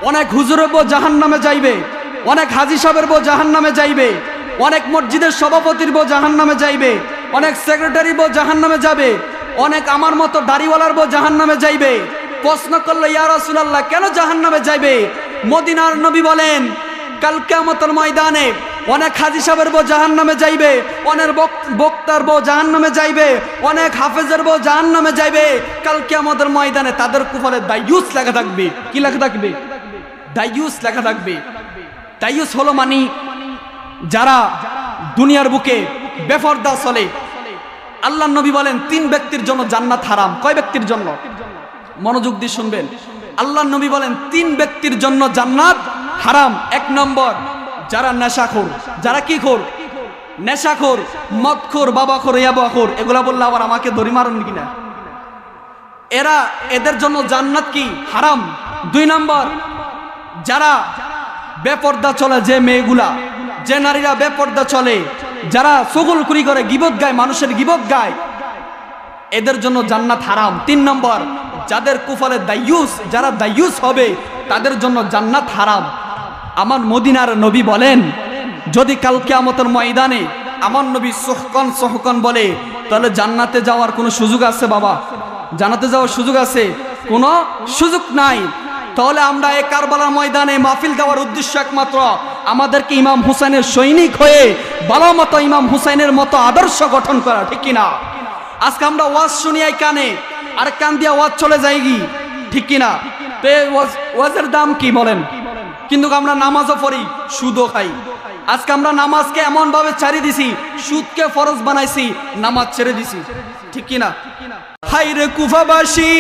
অনেক হুজুরের বউ জাহান্নামে যাইবে, অনেক হাজী সাহেবের বউ জাহান্নামে যাইবে, অনেক মসজিদের সভাপতির বউ জাহান্নামে যাইবে, অনেক সেক্রেটারি বউ জাহান্নামে যাবে, অনেক আমার মতো দাড়িওয়ালার বউ জাহান্নামে যাইবে। প্রশ্ন করলো, ইয়া রাসূলুল্লাহ কেন জাহান্নামে যাইবে? মদিনার নবী বলেন, কাল কিয়ামতের ময়দানে অনেক হাজী সাহেবের বউ জাহান্নামে যাইবে, অনেক বক্তার বউ জাহান্নামে যাইবে, অনেক হাফেজের বউ জাহান্নামে যাইবে। কাল কিয়ামতের ময়দানে তাদের কপালে দায়ুস লেখা থাকবে। কি লেখা থাকবে? দায়ুস লেখা থাকবে। দায়ুস হলো মানে যারা দুনিয়ার বুকে বেপরদা চলে। আল্লাহর নবী বলেন, তিন ব্যক্তির জন্য জান্নাত হারাম। কয় ব্যক্তির জন্য? মনোযোগ দিয়ে শুনবেন। আল্লাহর নবী বলেন, তিন ব্যক্তির জন্য জান্নাত হারাম। এক নম্বর, যারা নেশাখোর। যারা কি খোর? নেশাখোর, মদখোর, বাবাখোর, ইয়াবাখোর। এগুলা বললে আবার আমাকে দড়ি মারুন কিনা? এদের জন্য জান্নাত কি? হারাম। দুই নম্বর, যারা বেপর্দা চলে, যে মেয়েগুলা, যে নারীরা বেপর্দা চলে, যারা চগলখুরি করে, গীবত গায়, মানুষের গীবত গায়, এদের জন্য জান্নাত হারাম। তিন নম্বর, যাদের কুফলে দায়ুস, যারা দায়ুস হবে তাদের জন্য জান্নাত হারাম। আমার মদিনার নবী বলেন, যদি কাল কিয়ামতের ময়দানে আমার নবী সহকন বলে, তাহলে জান্নাতে যাওয়ার কোনো সুযোগ আছে? বাবা, জান্নাতে যাওয়ার সুযোগ আছে? কোনো সুযোগ নাই। তাহলে আমরা এই কারবালার ময়দানে মাহফিল দেওয়ার উদ্দেশ্য একমাত্র আমাদেরকে ইমাম হুসাইনের সৈনিক হয়ে ভালো মতো ইমাম হুসাইনের মতো আদর্শ গঠন করা, ঠিক কিনা? আজকে আমরা ওয়াজ শুনি এই কানে, আর কান দিয়া ওয়াজ চলে যাই কি, ঠিক কিনা? তো ওয়াজের দাম কি বলেন? কিন্তু আমরা নামাজও পড়ি, সুদও খাই। আজকে আমরা নামাজকে এমন ভাবে ছাড়ি দিছি, সুদকে ফরজ বানাইছি, নামাজ ছেড়ে দিছি, ঠিক কিনা? হাইরে কুফাবাসী,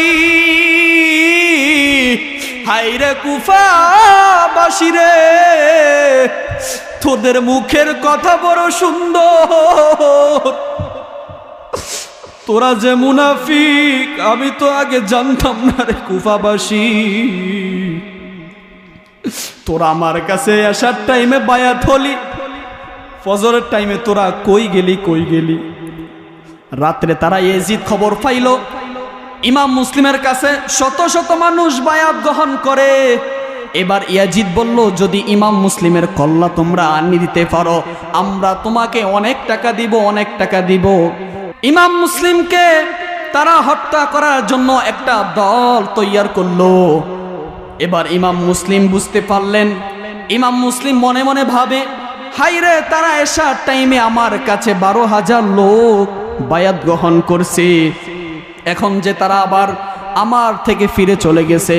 হাইরে কুফাবাসী রে, তোদের মুখের কথা বড় সুন্দর, তোরা যে মুনাফিক আমি তো আগে জানতাম না রে কুফাবাসী। তোরা আমার কাছে আসার টাইমে বায়াত হলি, ফজরের টাইমে তোরা কই গেলি? রাত্রে তারা ইয়াজিদ খবর পাইল, ইমাম মুসলিমের কাছে শত শত মানুষ বায়াত গ্রহণ করে। এবার ইয়াজিদ বলল, যদি ইমাম মুসলিমের কল্লা তোমরা আনি দিতে পারো, আমরা তোমাকে অনেক টাকা দিব, অনেক টাকা দিব। ইমাম মুসলিমকে তারা হত্যা করার জন্য একটা দল তৈয়ার করলো। এবার ইমাম মুসলিম বুঝতে পারলেন, ইমাম মুসলিম মনে মনে ভাবে, হাইরে তারা এসার টাইমে আমার কাছে 12,000 লোক বায়াত গ্রহণ করছে, এখন যে তারা আবার আমার থেকে ফিরে চলে গেছে,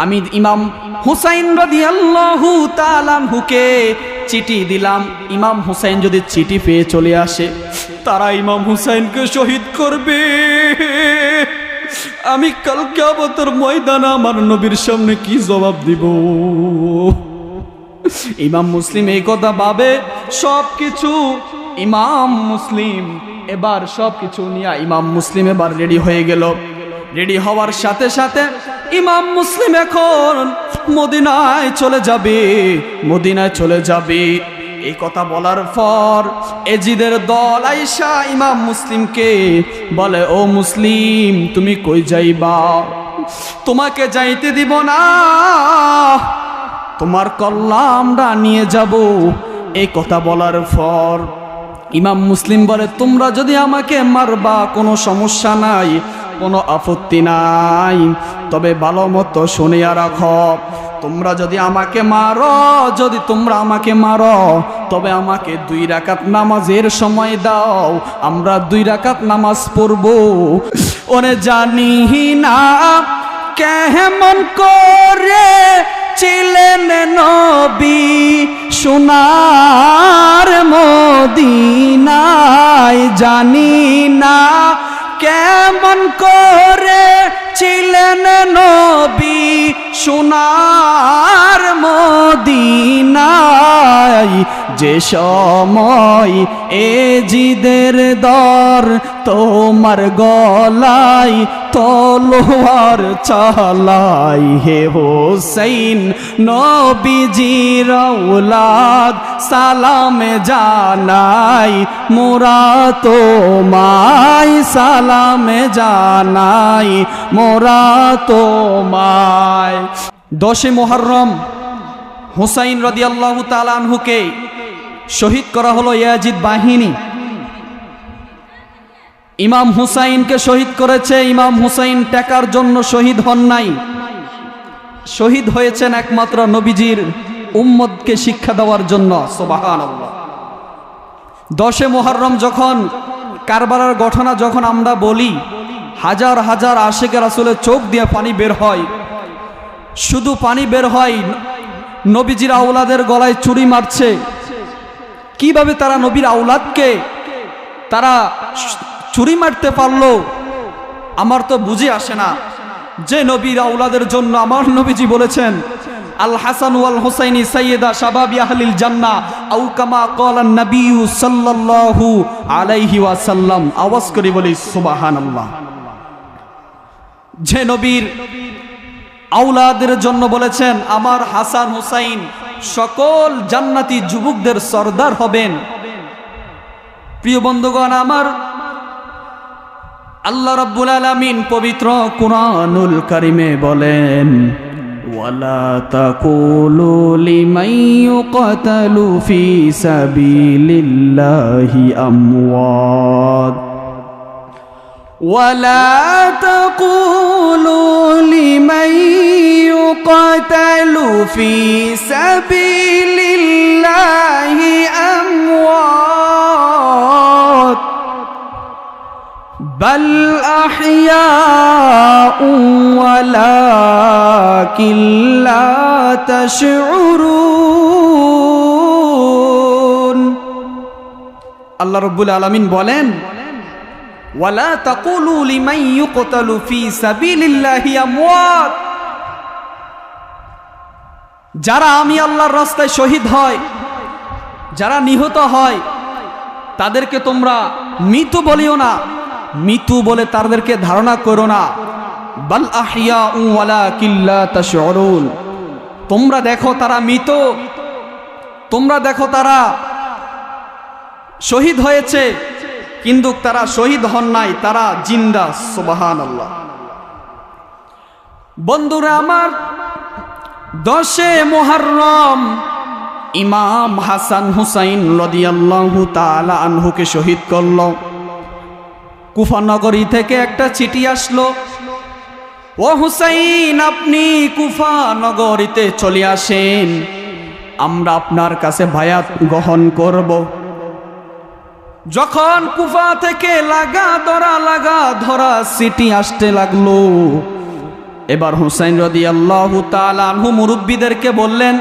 আমি ইমাম হুসাইন রাদিয়াল্লাহু তাআলা আনহুকে চিঠি দিলাম, ইমাম হুসাইন যদি চিঠি পেয়ে চলে আসে, তারা ইমাম হুসাইনকে শহীদ করবে। আমি কাল কিয়ামতের ময়দানে আমার নবীর সামনে কি জবাব দিব? ইমাম মুসলিম এই কথা ভাবে সবকিছু। ইমাম মুসলিম এবার সবকিছু নিয়ে ইমাম মুসলিম এবার রেডি হয়ে গেল। রেডি হওয়ার সাথে সাথে ইমাম মুসলিম এখন মদিনায় চলে যাবে, মদিনায় চলে যাবে। এই কথা বলার পর এজিদের দল আইসা ইমাম মুসলিমকে বলে, ও মুসলিম তুমি কই যাইবা? তোমাকে যাইতে দিব না, তোমার কল্লা আমরা নিয়ে যাব। এই কথা বলার পর ইমাম মুসলিম বলে, তোমরা যদি আমাকে মারবা কোনো সমস্যা নাই, কোনো আপত্তি নাই, তবে ভালো মতো শুনিয়া রাখো, তোমরা যদি আমাকে মারো, যদি তোমরা আমাকে মারো, তবে আমাকে 2 রাকাত নামাজের সময় দাও, আমরা 2 রাকাত নামাজ পড়ব। ওরে জানি না কেমন করে ছিলেন নবী সোনার মদিনায়, জানি না কেমন করে ছিলেন নবী সোনার মদিনায়, যে সময় এজিদের দর তোমার গলায় তলোয়ার চালাই, হে হোসেন নবীজির আওলাদ সালাম জানাই, মোরা তোমায় সালাম জানাই, মোরা তোমায়। 10 মুহররম হুসাইন রাদিয়াল্লাহু তাআলা আনহুকে শহীদ করা হলো ইয়াজিদ বাহিনী। ইমাম হুসাইনকে শহীদ করেছে। ইমাম হুসাইন টাকার জন্য শহীদ হন নাই, শহীদ হয়েছেন একমাত্র নবীজির উম্মতকে শিক্ষা দেওয়ার জন্য। সুবহানাল্লাহ। 10 মুহররম যখন কারবালার ঘটনা যখন আমরা বলি, হাজার হাজার আশিকে রাসূলের চোখ দিয়ে পানি বের হয়, শুধু পানি বের হয়। নবীজির আওলাদের গলায় ছুরি মারছে। কিভাবে তারা নবীর আওলাদকে তারা ছুরি মারতে পারলো, আমার তো বুঝে আসে না। যে নবীর আওলাদের জন্য আমার নবীজি বলেছেন, আল হাসান ওয়াল হুসাইনি সাইয়্যিদা শাবাবি আহলিল জান্নাহ আও কামা ক্বালান নবী সাল্লাল্লাহু আলাইহি ওয়াসাল্লাম। আওয়াজ করে বলি সুবহানাল্লাহ। যে নবীর আওলাদের জন্য বলেছেন, আমার হাসান হুসাইন সকল জান্নাতি যুবকদের সরদার হবেন। প্রিয় বন্ধুগণ আমার, আল্লাহ রাব্বুল আলামিন পবিত্র কুরআনুল কারীমে বলেন, ওয়ালা তাকুলু লিমান ইউকতালু ফি সাবিলিল্লাহি আমওয়াত, ولا تقولوا لمن يقتل في سبيل الله أموات بل أحياء ولكن لا تشعرون। আল্লাহ রাব্বুল আলামিন বলেন, ওয়ালা তাকুলু লিমান ইউকতালু ফি সাবিলিল্লাহি আমওয়াত, যারা আমি আল্লাহর রাস্তায় শহীদ হয়, যারা নিহত হয়, তাদেরকে তোমরা মৃত বলিও না, মৃত্যু বলে তাদেরকে ধারণা করো না। বাল আহইয়াউ ওয়ালাকিন লা তাশউরুন, তোমরা দেখো তারা মৃত, তোমরা দেখো তারা শহীদ হয়েছে, কিন্তু তারা শহীদ হন নাই, তারা জিন্দা। সুবহানাল্লাহ। বন্ধুরা আমার, 10 মুহররম ইমাম হাসান হুসাইন রাদিয়াল্লাহু তাআলা আনহুকে শহীদ করল। কুফা নগরী থেকে একটা চিঠি আসলো, ও হুসাইন আপনি কুফা নগরীতে চলে আসেন, আমরা আপনার কাছে বায়াত গ্রহণ করব। যখন কুফা থেকে লাগা ধরা চিঠি আসতে লাগলো, এবার হুসাইন রাদিয়াল্লাহু তাআলা আনহু মুরব্বীদেরকে বললেন,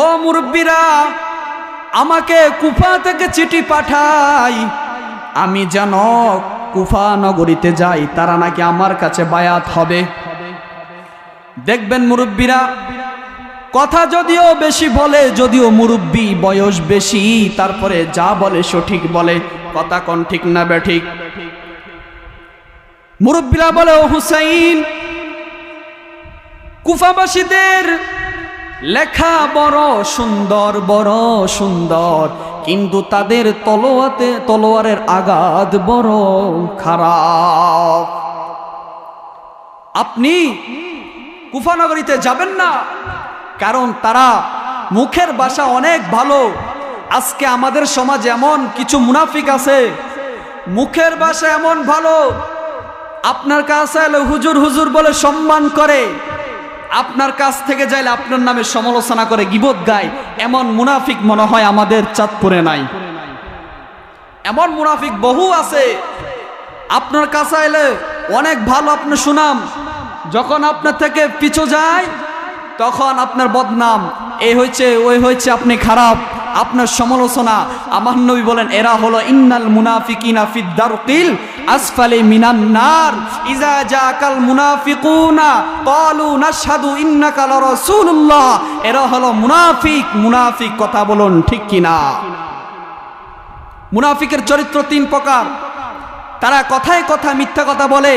ও মুরব্বীরা, আমাকে কুফা থেকে চিঠি পাঠাই, আমি যেন কুফা নগরীতে যায় তারা নাকি আমার কাছে বায়াত হবে। দেখবেন মুরব্বীরা কথা যদিও বেশি বলে, যদিও মুরব্বী বয়স বেশি, তারপরে যা বলে সঠিক বলে। কথা কোন ঠিক না বেঠিক? মুরব্বীরা বলে, ও হুসাইন, কুফাবাসীদের লেখা বড় সুন্দর, বড় সুন্দর, কিন্তু তাদের তলোয়ারের আঘাত বড় খারাপ। আপনি কুফা নগরীতে যাবেন না, কারণ তারা মুখের ভাষা অনেক ভালো। আজকে আমাদের সমাজে এমন কিছু মুনাফিক আছে, মুখের ভাষা এমন ভালো, আপনার কাছে এলে হুজুর হুজুর বলে সম্মান করে, আপনার কাছ থেকে যাইলে আপনার নামে সমালোচনা করে, গীবত গায়। এমন মুনাফিক মনে হয় আমাদের চাঁদপুরে নাই। এমন মুনাফিক বহু আছে, আপনার কাছে এলে অনেক ভালো, আপনার সুনাম, যখন আপনার থেকে পিছু যায় তখন আপনার বদনাম, এই হয়েছে ওই হয়েছে, আপনি খারাপ, আপনার সমালোচনা। আমার নবী বলেন, এরা হলো ইন্নাল মুনাফিকিনা ফিদ দারকিল আসফালি মিনান নার ইজা জাকাল মুনাফিকুনা ক্বালু নাশহাদু ইন্নাকা লারাসূলুল্লাহ। এরা হলো মুনাফিক। মুনাফিক কথা বলুন ঠিক কিনা? মুনাফিকের চরিত্র তিন প্রকার। তারা কথায় কথা মিথ্যা কথা বলে।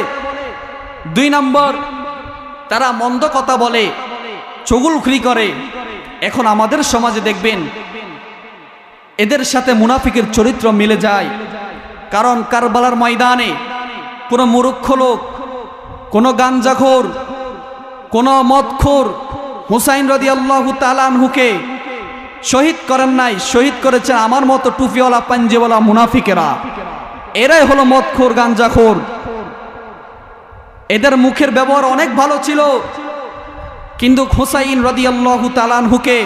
2 নম্বর, তারা মন্দ কথা বলে, চুগলখড়ি করে। এখন আমাদের সমাজে দেখবেন এদের সাথে মুনাফিকের চরিত্র মিলে যায়। কারণ কারবালার ময়দানে কোনো মূর্খ লোক, কোনো গাঞ্জাখোর, কোনো মদখোর হুসাইন রাদিয়াল্লাহু তাআলা আনহুকে শহীদ করেন নাই, শহীদ করেছে আমার মতো টুপিওয়ালা পাঞ্জাবিওয়ালা মুনাফিকেরা। এরাই হলো মদখোর, গাঞ্জাখোর। এদের মুখের ব্যবহার অনেক ভালো ছিল, কিন্তু হুসাইন রাদিয়াল্লাহু তাআলা আনহুকে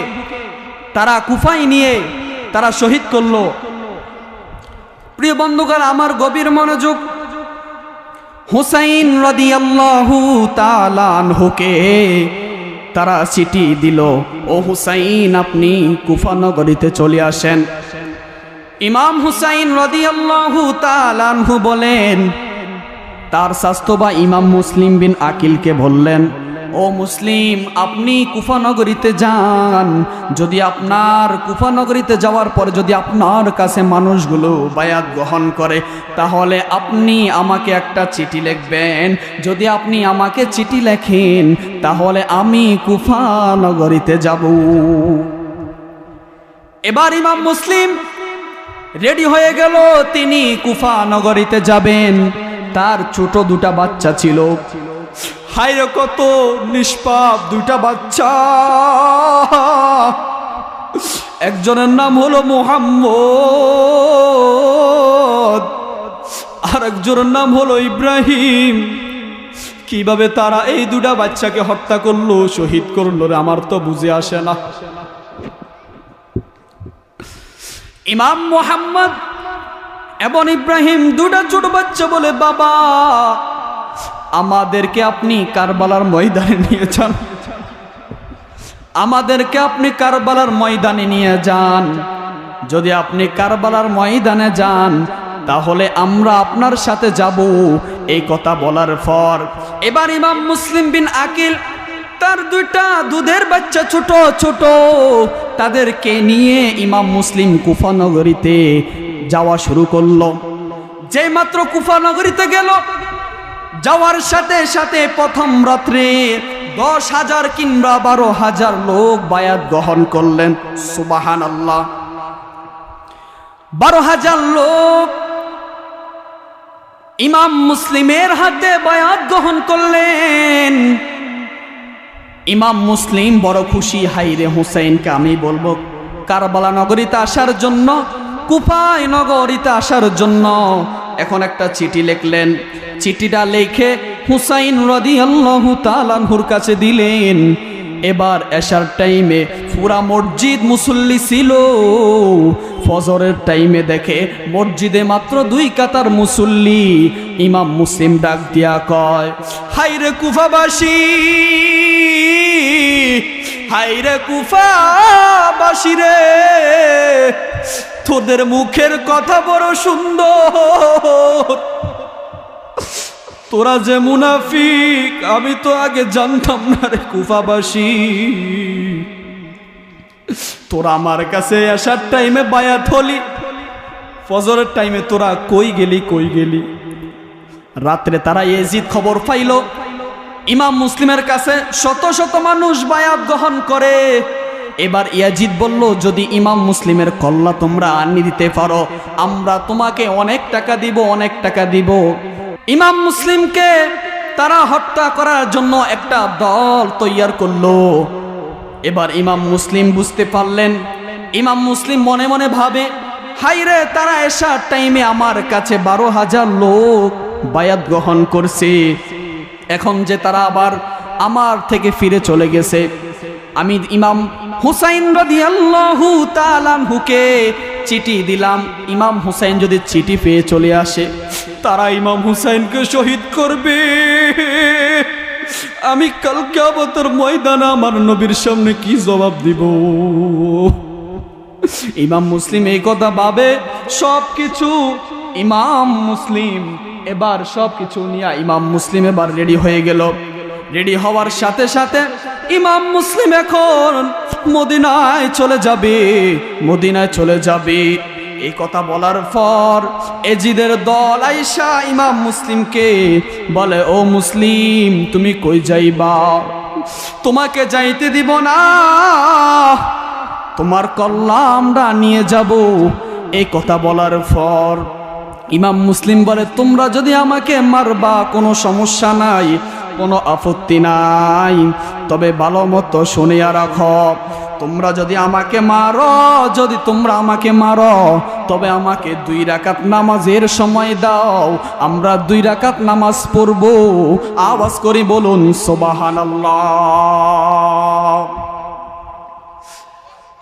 তারা কুফায় নিয়ে তারা শহীদ করলো। প্রিয় বন্ধুগণ, আমার গভীর মনোযোগ, হুসাইন রাদিয়াল্লাহু তাআলা আনহুকে তারা চিঠি দিল, ও হুসাইন আপনি কুফা নগরীতে চলে আসেন। ইমাম হুসাইন রাদিয়াল্লাহু তাআলা আনহু বলেন, তার স্বাস্থ্যবা ইমাম মুসলিম বিন আকিলকে বললেন, ও মুসলিম আপনি কুফা নগরীতে যান, যদি আপনার কুফা নগরীতে যাওয়ার পরে যদি আপনার কাছে মানুষগুলো বায়াত গ্রহণ করে, তাহলে আপনি আমাকে একটা চিঠি লিখবেন। যদি আপনি আমাকে চিঠি লেখেন তাহলে আমি কুফা নগরীতে যাব। এবার ইমাম মুসলিম রেডি হয়ে গেল, তিনি কুফা নগরীতে যাবেন। তার ছোট 2টা বাচ্চা ছিল। হায়রে কত নিষ্পাপ 2টা বাচ্চা। একজনের নাম হলো মুহাম্মদ, আর একজনের নাম হলো ইব্রাহিম। কিভাবে তারা এই 2টা বাচ্চাকে হত্যা করলো, শহীদ করলো রে, আমার তো বুঝে আসে না। ইমাম মুহাম্মদ এবং ইব্রাহিম 2টা ছোট বাচ্চা বলে, বাবা আমাদেরকে আপনি কারবালার ময়দানে নিয়ে যান, আমাদেরকে আপনি কারবালার ময়দানে নিয়ে যান। যদি আপনি কারবালার ময়দানে যান তাহলে আমরা আপনার সাথে যাব। এই কথা বলার পর এবার ইমাম মুসলিম বিন আকিল তার 2টা দুধের বাচ্চা ছোট ছোট, তাদেরকে নিয়ে ইমাম মুসলিম কুফা নগরীতে যাওয়া শুরু করলো। যেই মাত্র কুফা নগরীতে গেল, যাওয়ার সাথে সাথে প্রথম রাত্রে 10,000 কিংবা 12,000 লোক বায়াত গ্রহণ করলেন। সুবহানাল্লাহ, 12,000 লোক ইমাম মুসলিমের হাতে বায়াত গ্রহণ করলেন। ইমাম মুসলিম বড় খুশি, হাইরে হুসাইনকে আমি বলবো কারবালা নগরীতে আসার জন্য, কুফায় নগরীতে আসার জন্য। এখন একটা চিঠি লিখলেন। চিঠিটা লিখে হুসাইন রাদিয়াল্লাহু তাআলা আনহুর কাছে দিলেন। এবার এশার টাইমে পুরা মসজিদ মুসল্লি ছিল। ফজরের টাইমে দেখে মসজিদে মাত্র 2 কাতার মুসল্লি। ইমাম মুসলিম ডাক দিয়া কয়, হায়রে কুফাবাসী, হায়রে কুফাবাসী রে, তোদের মুখের কথা বড় সুন্দর, তোরা যে মুনাফিক আমি তো আগে জানতাম না রে কুফাবাসী। তোরা আমার কাছে আসার টাইমে বায়াত হলি, ফজরের টাইমে তোরা কই গেলি। রাত্রে তারা ইয়াজিদ খবর পাইল ইমাম মুসলিমের কাছে শত শত মানুষ বায়াত গ্রহণ করে। এবার ইয়াজিদ বলল, যদি ইমাম মুসলিমের কল্লা তোমরা আনি দিতে পারো আমরা তোমাকে অনেক টাকা দিব। ইমাম মুসলিমকে তারা হত্যা করার জন্য একটা দল তৈয়ার করলো। এবার ইমাম মুসলিম বুঝতে পারলেন, ইমাম মুসলিম মনে মনে ভাবে, হাইরে তারা এশার টাইমে আমার কাছে 12,000 লোক বায়াত গ্রহণ করছে, এখন যে তারা আবার আমার থেকে ফিরে চলে গেছে, আমি ইমাম হুসাইন রাদিয়াল্লাহু তাআলা আনহুকে চিঠি দিলাম, ইমাম হুসাইন যদি চিঠি পেয়ে চলে আসে তারা ইমাম হুসাইনকে শহীদ করবে। আমি কাল কিয়ামতের ময়দানে আমার নবীর সামনে কি জবাব দিব? ইমাম মুসলিম এই কথা ভাবে, সবকিছু ইমাম মুসলিম এবার সবকিছু নিয়ে ইমাম মুসলিম এবার রেডি হয়ে গেল। রেডি হওয়ার সাথে সাথে ইমাম মুসলিম এখন মদিনায় চলে যাবে। এই কথা বলার পর এজিদের দল আইসা ইমাম মুসলিমকে বলে, ও মুসলিম তুমি কই যাইবা? তোমাকে যাইতে দিব না, তোমার কল্লা আমরা নিয়ে যাব। এই কথা বলার পর ইমাম মুসলিম বলে, তোমরা যদি আমাকে মারবা কোনো সমস্যা নাই, কোনো আপত্তি নাই, তবে ভালো মতো শুনিয়া রাখো, তোমরা যদি আমাকে মারো তবে আমাকে 2 রাকাত নামাজের সময় দাও, আমরা 2 রাকাত নামাজ পড়ব। আওয়াজ করে বলুন সুবহানাল্লাহ।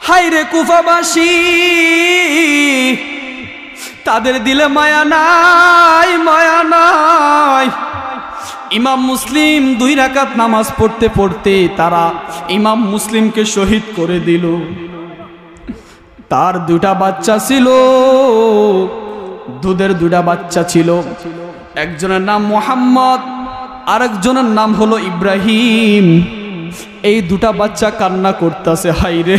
হায়রে কুফাবাসী, তাদের দিলে মায়া নাই। ইমাম মুসলিম 2 রাকাত নামাজ পড়তে পড়তে তারা ইমাম মুসলিমকে শহীদ করে দিল। তার 2টা বাচ্চা ছিল, দুধের 2টা বাচ্চা ছিল, একজনের নাম মুহাম্মদ আর একজনের নাম হলো ইব্রাহিম। এই 2টা বাচ্চা কান্না করতেছে, হায়রে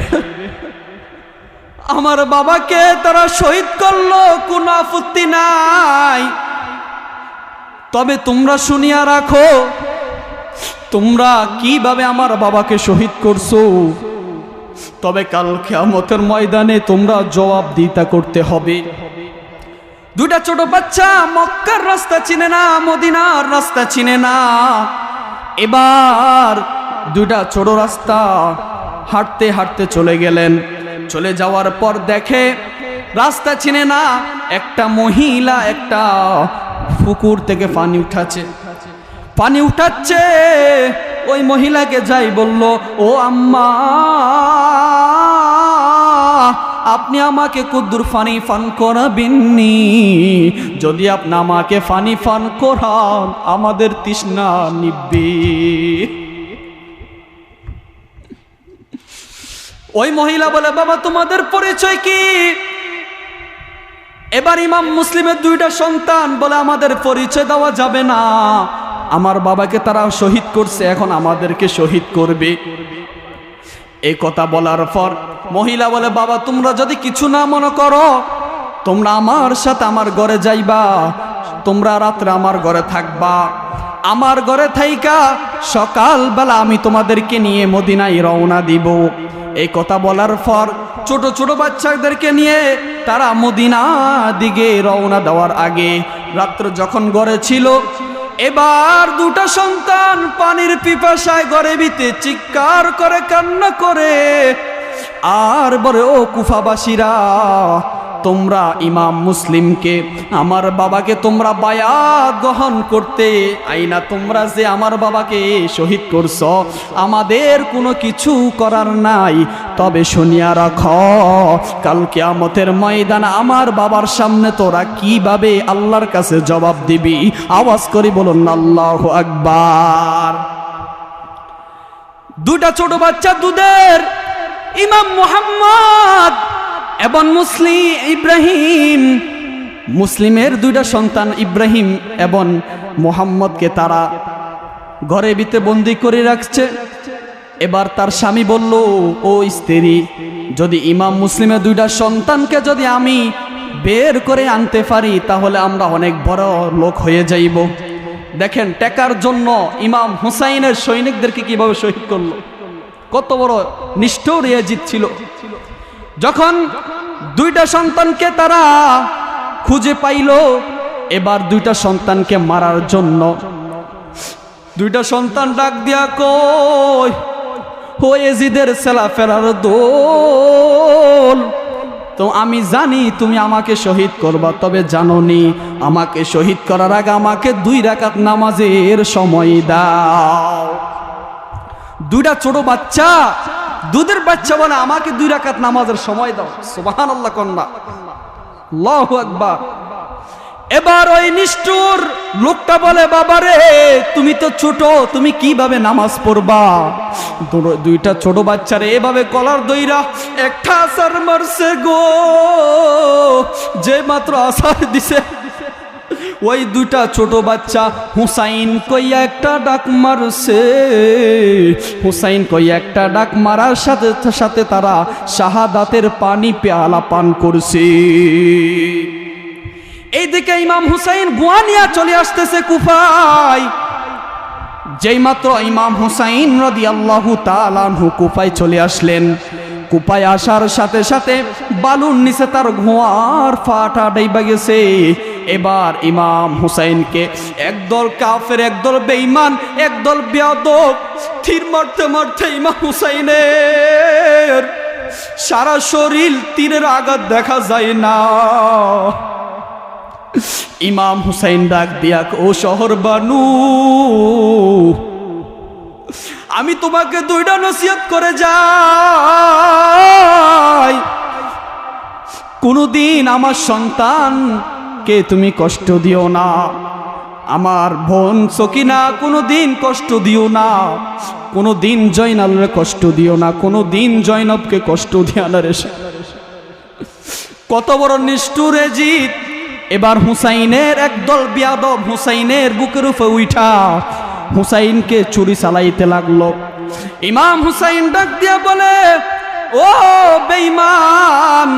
আমার বাবাকে তারা শহীদ করলো, কোনো আপত্তি নাই, তবে তোমরা শুনিয়া রাখো, তোমরা কিভাবে আমার বাবাকে শহীদ করছো, তবে কাল কিয়ামতের ময়দানে তোমরা জবাবদিহিতা করতে হবে। 2টা ছোট বাচ্চা মক্কার রাস্তা চিনে না, মদিনার রাস্তা চিনে না। এবার 2টা ছোট রাস্তা হাঁটতে হাঁটতে চলে গেলেন। চলে যাওয়ার পর দেখে রাস্তা চিনে না, একটা মহিলা একটা পুকুর থেকে পানি উঠাচ্ছে। ওই মহিলাকে যাই বলল, ও আম্মা আপনি আমাকে কুদ্দুর পানি পান করাবেননি? যদি আপনি আমাকে পানি পান করান আমাদের তৃষ্ণা নিববে। ওই মহিলা বলে, বাবা তোমাদের পরিচয় কি? এবার ইমাম মুসলিমের 2টা সন্তান বলে, আমাদের পরিচয় দেওয়া যাবে না, আমার বাবাকে তারা শহীদ করছে, এখন আমাদেরকে শহীদ করবে। এই কথা বলার পর মহিলা বলে, বাবা তোমরা যদি কিছু না মনে করো, তোমরা আমার সাথে আমার ঘরে যাইবা, তোমরা রাত্রে আমার ঘরে থাকবা, আমার ঘরে থাইকা সকালবেলা আমি তোমাদেরকে নিয়ে মদিনায় রওনা দিব। এই কথা বলার পর ছোট ছোট বাচ্চাদেরকে নিয়ে তারা মদিনা দিকে রওনা দেওয়ার আগে রাত্র যখন ঘরে ছিল, এবার 2টা সন্তান পানির পিপাসায় ঘরে ভিতরে চিৎকার করে কান্না করে আর বলে, ও কুফাবাসীরা, তোমরা ইমাম মুসলিমকে আমার বাবাকে তোমরা বায়াত গ্রহণ করতে আইনা, তোমরা যে আমার বাবাকে শহীদ করছ, আমাদের কোনো কিছু করার নাই, তবে শুনিয়া রাখো কাল কিয়ামতের ময়দান আমার বাবার সামনে তোরা কিভাবে আল্লাহর কাছে জবাব দিবি? আওয়াজ করে বলুন আল্লাহু আকবার। 2টা ছোট বাচ্চা দুধের ইমাম মুহাম্মদ এবং মুসলিম ইব্রাহিম মুসলিমের দুইটা সন্তান ইব্রাহিম এবং মোহাম্মদকে তারা ঘরে ভিতরে বন্দি করে রাখছে। এবার তার স্বামী বলল, ও স্ত্রী, যদি ইমাম মুসলিমের দুইটা সন্তানকে যদি আমি বের করে আনতে পারি তাহলে আমরা অনেক বড় লোক হয়ে যাইব। দেখেন টাকার জন্য ইমাম হুসাইনের সৈনিকদেরকে কিভাবে শহীদ করলো, কত বড় নিষ্ঠুর ইয়াজিদ ছিল। যখন দুইটা সন্তানকে তারা খুঁজে পাইল, এবার দুইটা সন্তানকে মারার জন্য দুইটা সন্তান ডাক দিয়া কই, ও ইয়াজিদের সেলাফেরার দোল, তো আমি জানি তুমি আমাকে শহীদ করবা, তবে জানোনি আমাকে শহীদ করার আগে আমাকে 2 রাকাত নামাজের সময় দাও। দুইটা ছোট বাচ্চা, দুধের বাচ্চা বলে আমাকে 2 রাকাত নামাজের সময় দাও। সুবহানাল্লাহ কন্যা, আল্লাহু আকবার। এবার ওই নিষ্ঠুর লোকটা বলে, বাবারে তুমি তো ছোট, তুমি কিভাবে নামাজ পড়বা? দুইটা ছোট বাচ্চারে এভাবে কলার দইরা একটা আসার মারছে গো, যে মাত্র আসার দিছে ওই দুইটা ছোট বাচ্চা হুসাইন কইয়া একটা ডাক মারছে। হুসাইন কইয়া একটা ডাক মারার সাথে সাথে তারা শাহাদাতের পানি পেয়ালা পান করছে। এইদিকে ইমাম হুসাইন গুয়ানিয়া চলে আসতেছে কুফায়। যেই মাত্র ইমাম হুসাইন রাদিয়াল্লাহু তাআলা আনহু কুফায় চলে আসলেন, কুফায় আসার সাথে সাথে বালুর নিচে তার ঘোড়ার ফাটা ডাইবা গেছে। এবার ইমাম হুসাইনকে একদল কাফের, একদল বেঈমান, একদল বেয়াদব তীর মারতে মারতে ইমাম হুসাইনের সারা শরীর তীরের আঘাত দেখা যায় না। ইমাম হুসাইন ডাক দিয়া, ও শহর বানু, আমি তোমাকে 2টা নসিহত করে যাই, কোনদিন আমার সন্তানকে তুমি কষ্ট দিও না, আমার বোন সকিনা কোনদিন কষ্ট দিও না, কোনদিন জয়নালের কষ্ট দিও না, কোনদিন জয়নবকে কষ্ট দিও না রে। কত বড় নিষ্ঠুর ইয়াজিদ। এবার হুসাইনের একদল বিয়াদব হুসাইনের বুকের উপরে উঠা হুসাইনকে ছুরি চালাইতে লাগলো। ইমাম হুসাইন ডাক দিয়া বলে, ও বেঈমান,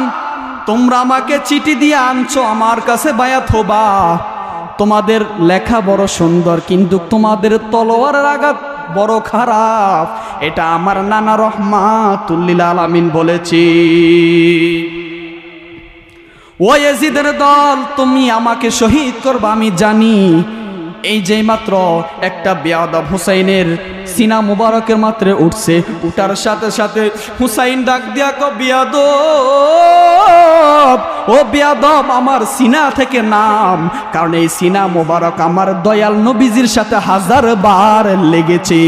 তোমরা আমাকে চিঠি দিয়ে আনছো আমার কাছে বায়াত হবা, তোমাদের লেখা বড় সুন্দর কিন্তু তোমাদের তলোয়ারের আঘাত বড় খারাপ, এটা আমার নানা রহমাতুল লিল আলামিন বলেছি। ও ইয়াজিদের দল, তুমি আমাকে শহীদ করবা আমি জানি। এই যে মাত্র একটা বেয়াদব হুসাইনের সিনা মুবারকের মাত্রে উঠছে, উঠার সাথে সাথে হুসাইন ডাক দিয়া কো, বেয়াদব, ও বেয়াদব, আমার সিনা থেকে নাম, কারণ এই সিনা মুবারক আমার দয়াল নবীজির সাথে 1000 বার লেগেছে।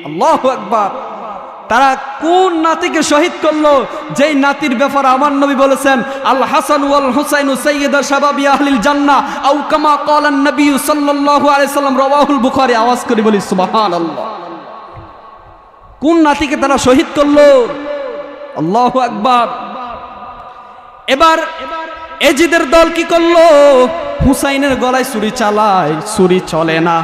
আল্লাহু আকবার। তারা কোন নাতিকে শহীদ করলো, যেই নাতির ব্যাপারে আমার নবী বলেছেন, আল হাসান ওয়াল হুসাইন সাইয়্যিদা শাবাবি আহলিল জান্নাহ আও কামা ক্বালা নবী সাল্লাল্লাহু আলাইহি সাল্লাম, রাওয়াহুল বুখারী। আওয়াজ করে বলি সুবহানাল্লাহ। কোন নাতিকে তারা শহীদ করলো? আল্লাহু আকবার। এবার ইয়াজিদের দল কি করলো? হুসাইনের গলায় ছুরি চালায়, ছুরি চলে না।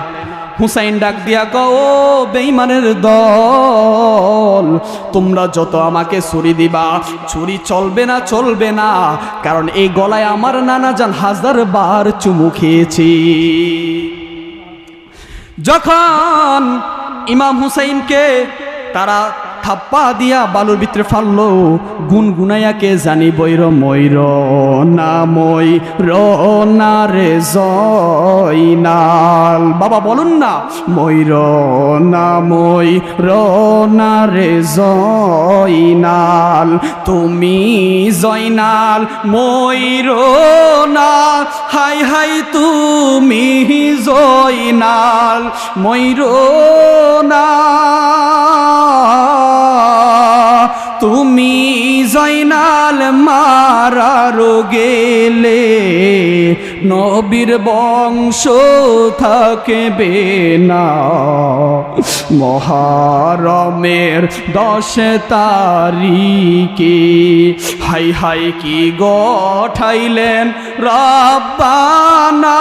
হুসাইন ডাক দিয়া কও, ও বেঈমানের দল, তোমরা যত আমাকে ছুরি দিবা ছুরি চলবে না, চলবে না, কারণ এই গলায় আমার নানা জান 1000 বার চুমু খেয়েছি। যখন ইমাম হুসাইনকে তারা থাপ্পা দিয়া বালুর ভিতরে ফাললো, গুনগুনাইয়াকে জানি বৈর ময়ূর না ময়ূর না রে জয়নাল। বাবা বলুন না, ময়ূর না ময়ূর না রে জয়নাল, তুমি জয়নাল ময়ূর না, হাই হাই তুমি জয়নাল ময়ূর না, তুমি জয়নাল মারারো গেলে নবীর বংশ থাকবে না। মুহররমের 10 তারিখে হাই হাই কি গোঠাইলেন রব্বানা,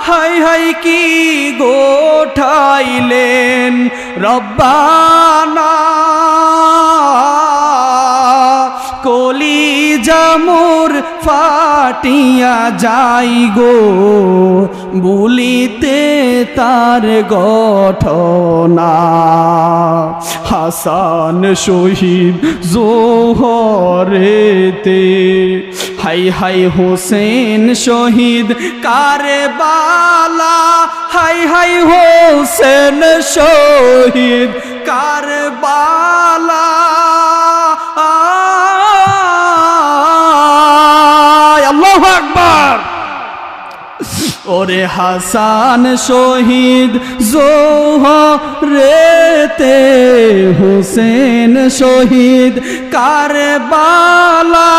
হাই হাই কি গোঠাইলেন রব্বানা। কলিজা মোর ফাটিয়া যাই গো, বলিতে তার ঘটনা। হাসান শহীদ জোহরেতে, হাই হাই হোসেন শহীদ কারবালা, হাই হাই হোসেন শহীদ কারবালা। আল্লাহু আকবার। ওরে হাসান শহীদ জোহরেতে, হোসেন শহীদ কারবালা,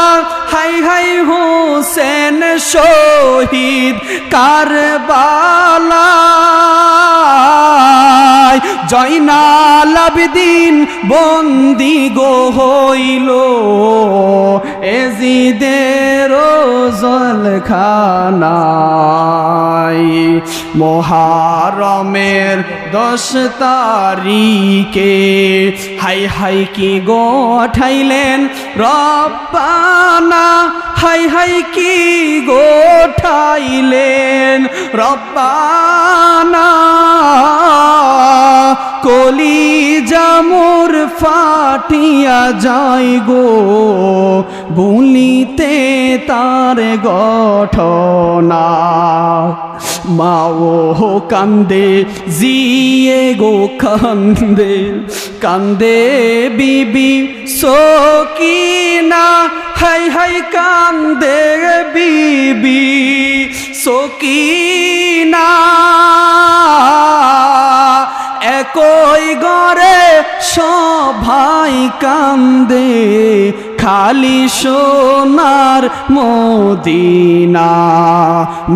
হাই হাই হোসেন শহীদ কারবালা। জয়নাল আবেদিন বন্দি গো হইল এজিদের জলখানায়। মুহররমের 10 তারিখে হাই হাই কি গোঠাইলেন রব্বানা, হাই হাই কি গোঠাইলেন রব্বানা। কলিজা মোর ফাটিয়া যাই গো, বলিতে তার ঘটনা। মাও কান্দে জিয়ে গো কান্দে, কান্দে বিবি সকিনা, হাই হাই কান্দে বিবি সকিনা। একই ঘরে সবাই কান্দে, খালি সোনার মদিনা।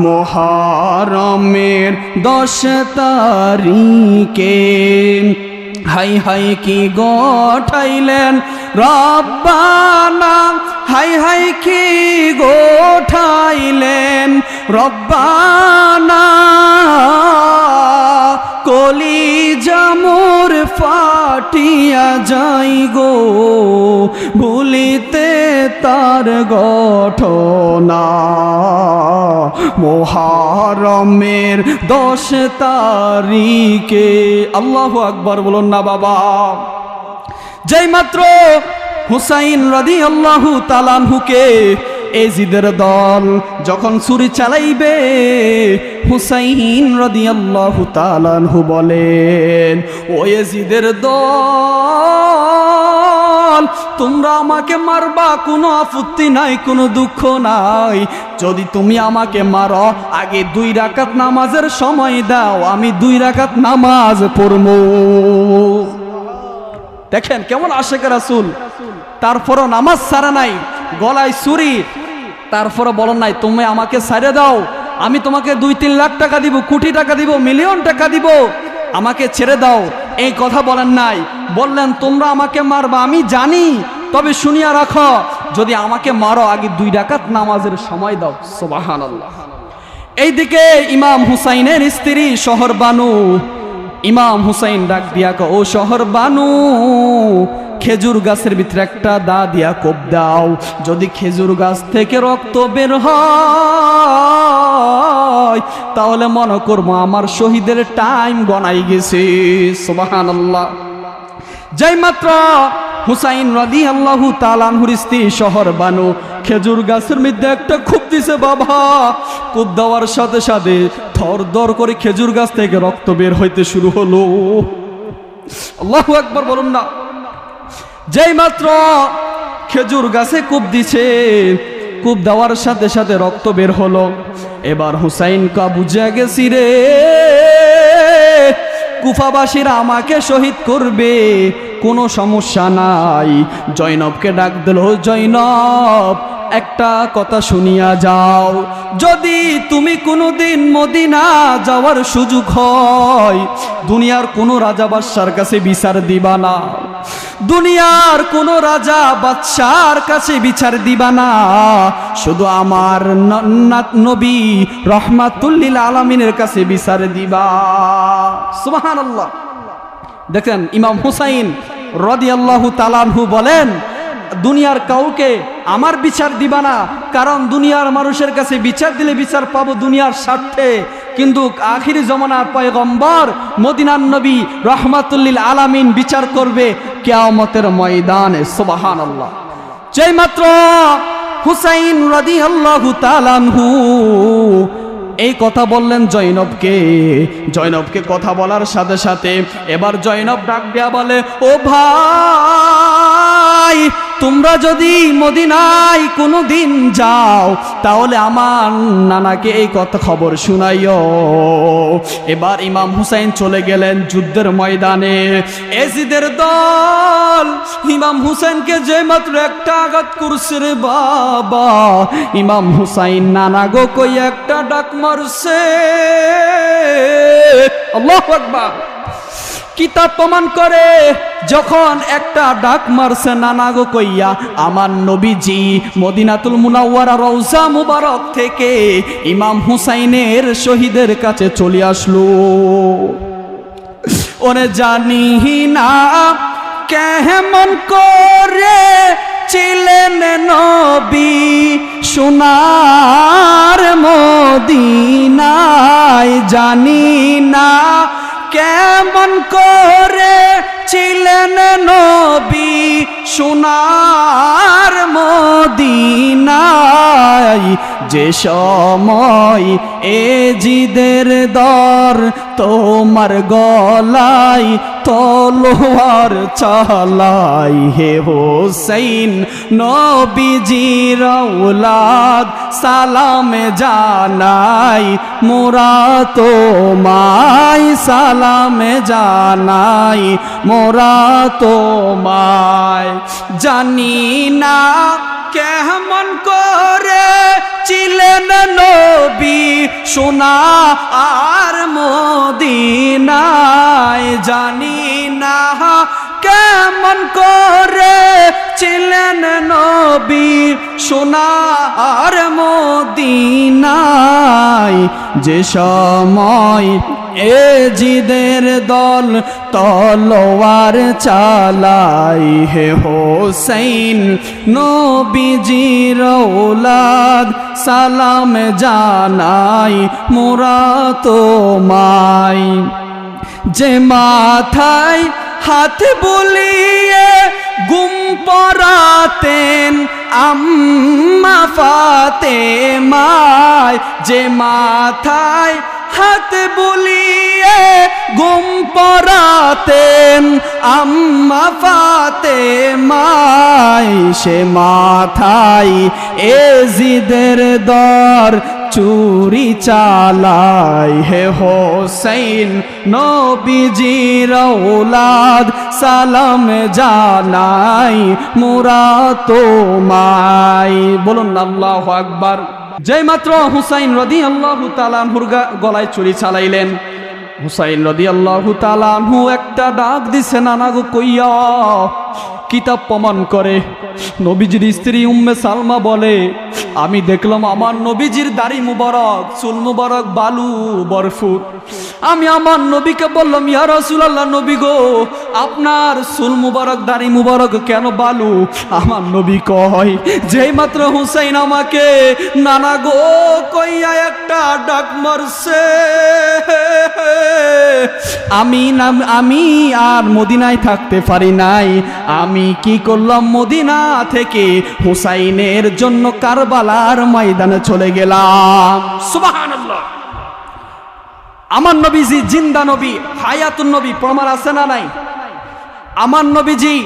মুহররমের 10 তারিখে হাই হাই কি গোঠাইলেন রব্বানা, হাই হাই কি গোঠাইলেন রব্বানা। কলিজা মোর ফাটিয়া যাই গো, ভুলিতে তার ঘটনা। মুহররমের 10 তারিখে আল্লাহু আকবার বলুন না বাবা। যেই মাত্র হুসাইন রাদিয়াল্লাহু তাআলা আনহুকে এজিদের দল যখন ছুরি চালাইবে, হুসাইন রাদিয়াল্লাহু তাআলা আনহু বলেন, ও এজিদের দল, তোমরা আমাকে মারবা, কোনো আপত্তি নাই, কোনো দুঃখ নাই। যদি তুমি আমাকে মারো, আগে 2 রাকাত নামাজের সময় দাও, আমি 2 রাকাত নামাজ পড়ব। দেখেন কেমন আশেক রাসূল, তারপরও নামাজ ছাড়া নাই, গলায় ছুরি, তারপরও বলেন নাই তুমি আমাকে ছেড়ে দাও, আমি তোমাকে 2-3 লাখ টাকা দিব, কোটি টাকা দিব, মিলিয়ন টাকা দিব, আমাকে ছেড়ে দাও। এই কথা বলেন নাই, বললেন তোমরা আমাকে মারবা আমি জানি, তবে শুনিয়া রাখো, যদি আমাকে মারো আগে 2 রাকাত নামাজের সময় দাও। সুবহানাল্লাহ। এইদিকে ইমাম হুসাইনের স্ত্রী শহর বানু, ইমাম হুসাইন ডাক দিয়া ও শহর বানু, খেজুর গাছের ভিতরে একটা দা দিয়া কোপ দাও, যদি খেজুর গাছ থেকে রক্ত বের হয় তাহলে মনে করবো আমার শহীদের টাইম গনাই গেছে। সুবহানাল্লাহ। যাই মাত্র হুসাইন রাদিয়াল্লাহু তাআলা আনহুর স্ত্রী শহর বানু খেজুর গাছের মধ্যে একটা খুব দিছে বাবা, খুব দেওয়ার সাথে সাথে থর দর করে খেজুর গাছ থেকে রক্ত বের হইতে শুরু হলো। আল্লাহু আকবার বলুন না। যেই মাত্র খেজুর গাছে কূপ দিছে, কূপ দেওয়ার সাথে সাথে রক্ত বের হলো। এবার হুসাইন কা বুঝে গেছি রে, কুফাবাসীরা আমাকে শহীদ করবে, কোনো সমস্যা নাই। জয়নবকে ডাক দিল, জয়নব একটা কথা শুনিয়া যাও, যদি তুমি কোনোদিন মদিনা যাওয়ার সুযোগ হয়, দুনিয়ার কোনো রাজা বাদশার কাছে বিচার দিবা না, দুনিয়ার কোনো রাজা বাদশার কাছে বিচার দিবা না, শুধু আমার নবী রহমাতুল লিল আলামিনের কাছে বিচার দিবা। সুবহানাল্লাহ। দেখেন ইমাম হুসাইন রাদিয়াল্লাহু তাআলা আনহু বলেন, দুনিয়ার কাউকে আমার বিচার দিবা না, কারণ দুনিয়ার মানুষের কাছে বিচার দিলে বিচার পাবো দুনিয়ার স্বার্থে, কিন্তু আখির জমানার পয়গম্বর মদিনার নবী রহমাতুল লিল আলামিন বিচার করবে কিয়ামতের ময়দানে। সুবহানাল্লাহ। যেই মাত্র হুসাইন রাদিয়াল্লাহু তাআলা আনহু এই কথা বললেন জয়নবকে কথা বলার সাথে সাথে এবার জয়নব ডাক দেয়া বলে, ও ভাই, তোমরা যদি মদিনায় কোনোদিন যাও তাহলে আমার নানাকে এই কথা খবর শুনাইও। এবার ইমাম হুসাইন চলে গেলেন যুদ্ধের ময়দানে। এজিদের দল ইমাম হুসাইনকে যে মাত্র একটা আঘাত করছে রে বাবা, ইমাম হুসাইন নানা গো কই একটা ডাক মারছে। আল্লাহু আকবার। কিতাব প্রমাণ করে যখন একটা ডাক মারছে নানা গো কইয়া, আমার নবীজি মদিনাতুল মুনাওয়ারা রওজা মুবারক থেকে ইমাম হুসাইনের শহীদের কাছে চলে আসলো। ওরে জানি না কেমন করে ছিলেন নবী সোনার মদিনায়, জানি না কেমন করে ছিলেন নবী সোনার মদিনায়, যে সময় এজিদের দর তোমার গলায় তলোয়ার চালাই, হে হোসেন নবীজির আওলাদ সালাম জানাই, মোরা তোমায় সালাম জানাই, মোরা তোমায়। জানি না কেমন করে ছিলেন নবী সোনার মদিনায়, জানি না কেমন করে ছিলেন নবী সোনার মদিনায়, যে সময় এজিদের দল তলোয়ার চালাই, হে হোসেন নবীজির আওলাদ সালাম জানাই, মোরা তোমায়। যে মাথায় হাত বুলিয়ে গুম পরাতেন আম্মা ফাতেমায়, যে মাথায় হাত বুলিয়ে গুম পরাতেন আম্মা ফাতেমায়, সে মাথায় এজিদের দর চুরি চালাই, হে হোসেন নবীজির আওলাদ সালাম জানাই, মোরা তোমায়। বলুন আল্লাহু আকবার। যেই মাত্র হুসাইন রাদিয়াল্লাহু তাআলা আনহুর গলায় চুরি চালাইলেন, হুসাইন রাদিয়াল্লাহু তাআলা আনহু একটা ডাক দিছে নানা গো কইয়া। কিতাব প্রমাণ করে নবীজির স্ত্রী উম্মে সালমা বলে, আমি দেখলাম আমার নবীজির দাড়ি মুবারক চুল মুবারক বালু বরফুট। আমি আমার নবীকে বললাম, ইয়া রাসূলুল্লাহ, নবী গো আপনার চুল মুবারক দাড়ি মুবারক কেন বালু? আমার নবী কয়, যেই মাত্র হুসাইন আমাকে নানা গো কইয়া একটা ডাক মারছে, আমি আর মদিনায় থাকতে পারি নাই। আমি কি করলাম, মদিনা থেকে হুসাইনের জন্য কারবালার ময়দানে চলে গেলাম। সুবহানাল্লাহ। আমার নবীজি জিন্দা নবী, হায়াতুন নবী, প্রমাণ আছে না নাই? আমার নবীজি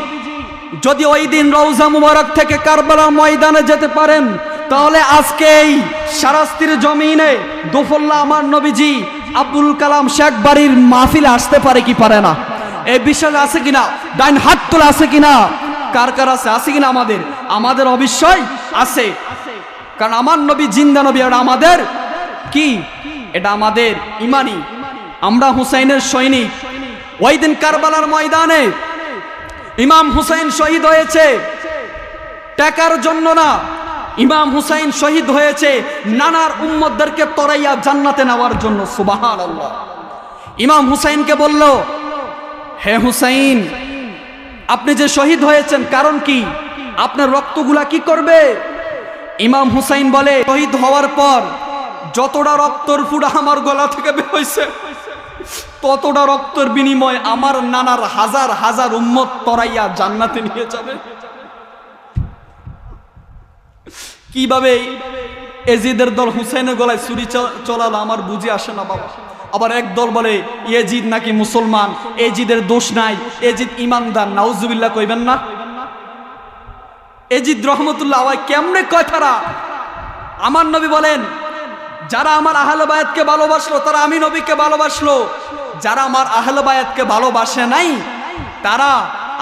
যদি ওই দিন রওজা মুবারক থেকে কারবালার ময়দানে যেতে পারেন, তাহলে আজকে এই শারাস্তির জমিনে দুফল্লা আমার নবীজি আব্দুল কালাম শেখ বাড়ির মাহফিলে আসতে পারে কি পারে না? এই বিশ্বাস আছে কিনা? ডাইন হাত তোলা আছে কিনা? কার কার আছে? আছে কিনা? আমাদের অবশ্যই আছে। কারণ আমার নবী জিন্দা নবী, এটা আমাদের কি, এটা আমাদের ইমানি। আমরা হুসাইনের সৈনিক। ওই দিন কারবালার ময়দানে ইমাম হুসাইন শহীদ হয়েছে টাকার জন্য না, ইমাম হুসাইন শহীদ হয়েছে নানার উম্মতদেরকে তরাইয়া জান্নাতে নেওয়ার জন্য। সুবহানাল্লাহ। ইমাম হুসাইনকে বলল, হে হুসাইন, আপনি যে শহীদ হয়েছেন কারণ কি, আপনার রক্তগুলা কি করবে? ইমাম হুসাইন বলে, শহীদ হওয়ার পর যতটা রক্তর ফুটা আমার গলা থেকে বের হয়েছে, ততটা রক্তের বিনিময় আমার নানার হাজার হাজার উম্মত তরাইয়া জান্নাতে নিয়ে যাবে। কিভাবে এজিদের দল হুসাইনের গলায় ছুরি চলালো আমার বুঝে আসে না বাবা। আবার এক দল বলে এজিদ নাকি মুসলমান, এজিদের দোষ নাই, এজিদ ইমানদার। নাউজুবিল্লাহ কইবেন না? এজিদ রহমতুল্লাহ কেমনে কয় তারা? আমার নবী বলেন, যারা আমার আহলে বায়াতকে ভালোবাসলো তারা আমি নবীকে ভালোবাসলো, যারা আমার আহলে বায়াতকে ভালোবাসে নাই তারা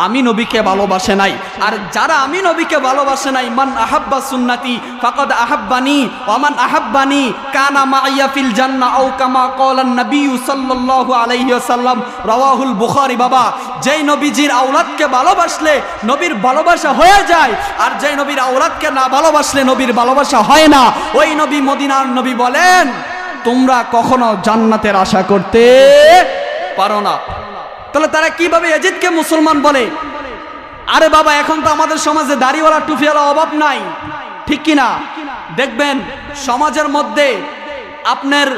আমি নবীকে ভালোবাসে নাই। আর যারা আমি নবীকে ভালোবাসে নাই, মান আহাব্বা সুন্নতি ফাকাদ আহাব্বানি ওয়া মান আহাব্বানি কানা মাইয়া ফিল জান্নাহ আও কামা ক্বালান নবী সাল্লাল্লাহু আলাইহি ওয়াসাল্লাম, রাওয়াহুল বুখারী। বাবা, যেই নবীজির আওলাদকে ভালোবাসলে নবীর ভালোবাসা হয়ে যায়, আর যেই নবীর আওলাদকে না ভালোবাসলে নবীর ভালোবাসা হয় না। ওই নবী মদিনার নবী বলেন, তোমরা কখনো জান্নাতের আশা করতে পারো না। তাহলে তারা কিভাবে এজিদকে মুসলমান বলে? আরে বাবা, এখন তো আমাদের সমাজে দাড়িওয়ালা টুপিওয়ালা অভাব নাই, ঠিক কিনা? দেখবেন সমাজের মধ্যে আপনার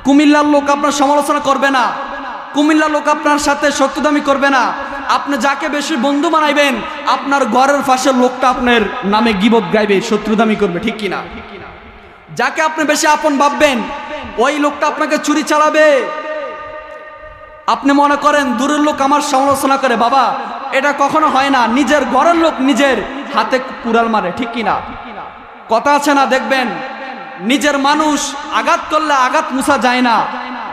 কুমিল্লার লোক আপনার সমালোচনা করবে না, কুমিল্লার লোক আপনার সাথে শত্রুতামি করবে না। আপনি যাকে বেশি বন্ধু বানাইবেন, আপনার ঘরের পাশের লোকটা আপনার নামে গীবত গাইবে, শত্রুতামি করবে, ঠিক কিনা? যাকে আপনি বেশি আপন ভাববেন, ওই লোকটা আপনাকে চুরি চালাবে। আপনি মনে করেন দূরের লোক আমার সমালোচনা করে, বাবা এটা কখনো হয় না। নিজের ঘরের লোক নিজের হাতে কুড়াল মারে, ঠিক কিনা? কথা আছে না? দেখবেন নিজের মানুষ আঘাত করলে আঘাত মুছা যায় না,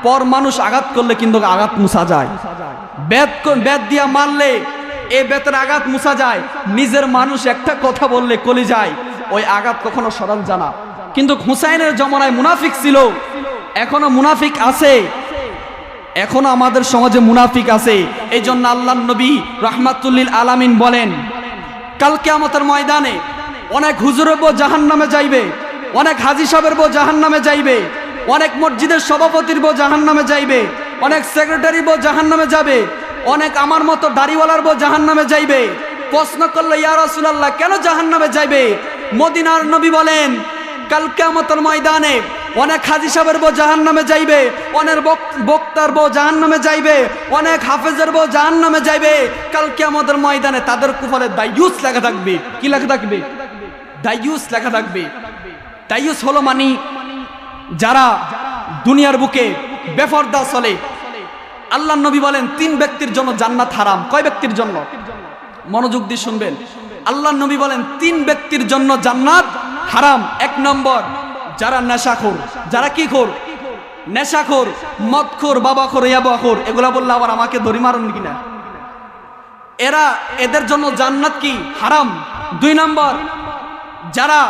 পর মানুষ আঘাত করলে কিন্তু আঘাত মুছা যায়। বেত দিয়া মারলে এই বেতের আঘাত মুছা যায়, নিজের মানুষ একটা কথা বললে কলি যায়, ওই আঘাত কখনো সরাল জানা। কিন্তু হুসাইনের জমানায় মুনাফিক ছিল, এখনো মুনাফিক আছে, এখনো আমাদের সমাজে মুনাফিক আছে। এই জন্য আল্লাহর নবী রাহমাতুল্লিল আলামিন বলেন, কাল কিয়ামতের ময়দানে অনেক হুজুরের বউ জাহান্নামে যাইবে, অনেক হাজী সাহেবের বউ জাহান্নামে যাইবে, অনেক মসজিদের সভাপতির বউ জাহান্নামে যাইবে, অনেক সেক্রেটারি বউ জাহান্নামে যাবে, অনেক আমার মতো দাড়িওয়ালার বউ জাহান্নামে যাইবে। প্রশ্ন করলো, ইয়া রাসূলুল্লাহ কেন জাহান্নামে যাইবে? মদিনার নবী বলেন, কাল কিয়ামতের ময়দানে অনেক হাজী সাহেবের বউ জাহান্নামে যাইবে, অনেক বক্তার বউ জাহান্নামে যাইবে, অনেক হাফেজের বউ জাহান্নামে যাইবে। কাল কিয়ামতের ময়দানে তাদের কপালে দায়ুস লেখা থাকবে। কি লেখা থাকবে? দায়ুস লেখা থাকবে। দায়ুস হলো মানে যারা দুনিয়ার বুকে বেপরদা চলে। আল্লাহর নবী বলেন, তিন ব্যক্তির জন্য জান্নাত হারাম। কয় ব্যক্তির জন্য? মনোযোগ দিয়ে শুনবেন। আল্লাহর নবী বলেন, তিন ব্যক্তির জন্য জান্নাত হারাম। এক নম্বর, যারা নেশাখোর। যারা কি খোর? নেশাখোর, মদখোর, বাবাখোর, ইয়াবাখোর। এগুলা বললে আবার আমাকে দড়ি মারুন কিনা? এদের জন্য জান্নাত কি? হারাম। দুই নম্বর, যারা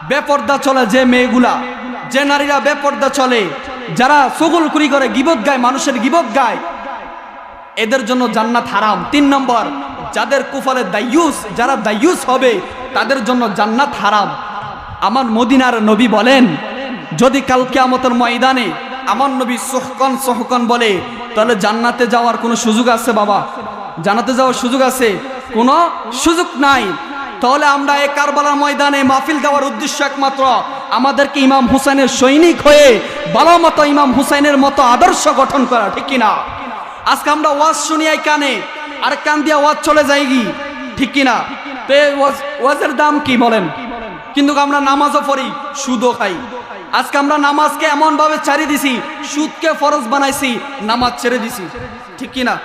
বেপর্দা চলে, যে মেয়েগুলা, যে নারীরা বেপর্দা চলে, যারা চগলখুরি করে, গীবত গায়, মানুষের গীবত গায়, এদের জন্য জান্নাত হারাম। তিন নম্বর, যাদের কুফলে দায়ুস, যারা দায়ুস হবে তাদের জন্য জান্নাত হারাম। আমার মদিনার নবী বলেন, যদি কাল কিয়ামতের ময়দানে আমার নবী সহকন বলে, তাহলে জান্নাতে যাওয়ার কোনো সুযোগ আছে? বাবা, জান্নাতে যাওয়ার সুযোগ আছে? কোনো সুযোগ নাই। তাহলে আমরা এই কারবালার ময়দানে মাহফিল দেওয়ার উদ্দেশ্য একমাত্র আমাদেরকে ইমাম হুসাইনের সৈনিক হয়ে ভালো মতো ইমাম হুসাইনের মতো আদর্শ গঠন করা, ঠিক কিনা? আজকে আমরা ওয়াজ শুনি এই কানে, আর কান দিয়ে ওয়াজ চলে যাই কি, ঠিক কিনা? তো ওয়াজের দাম কি বলেন? কিন্তু আমরা নামাজও পড়ি, সুদও খাই। আজকে আমরা নামাজকে এমন ভাবে ছাড়ি দিছি, সুদকে ফরজ বানাইছি, নামাজ ছেড়ে দিছি, ঠিক কিনা?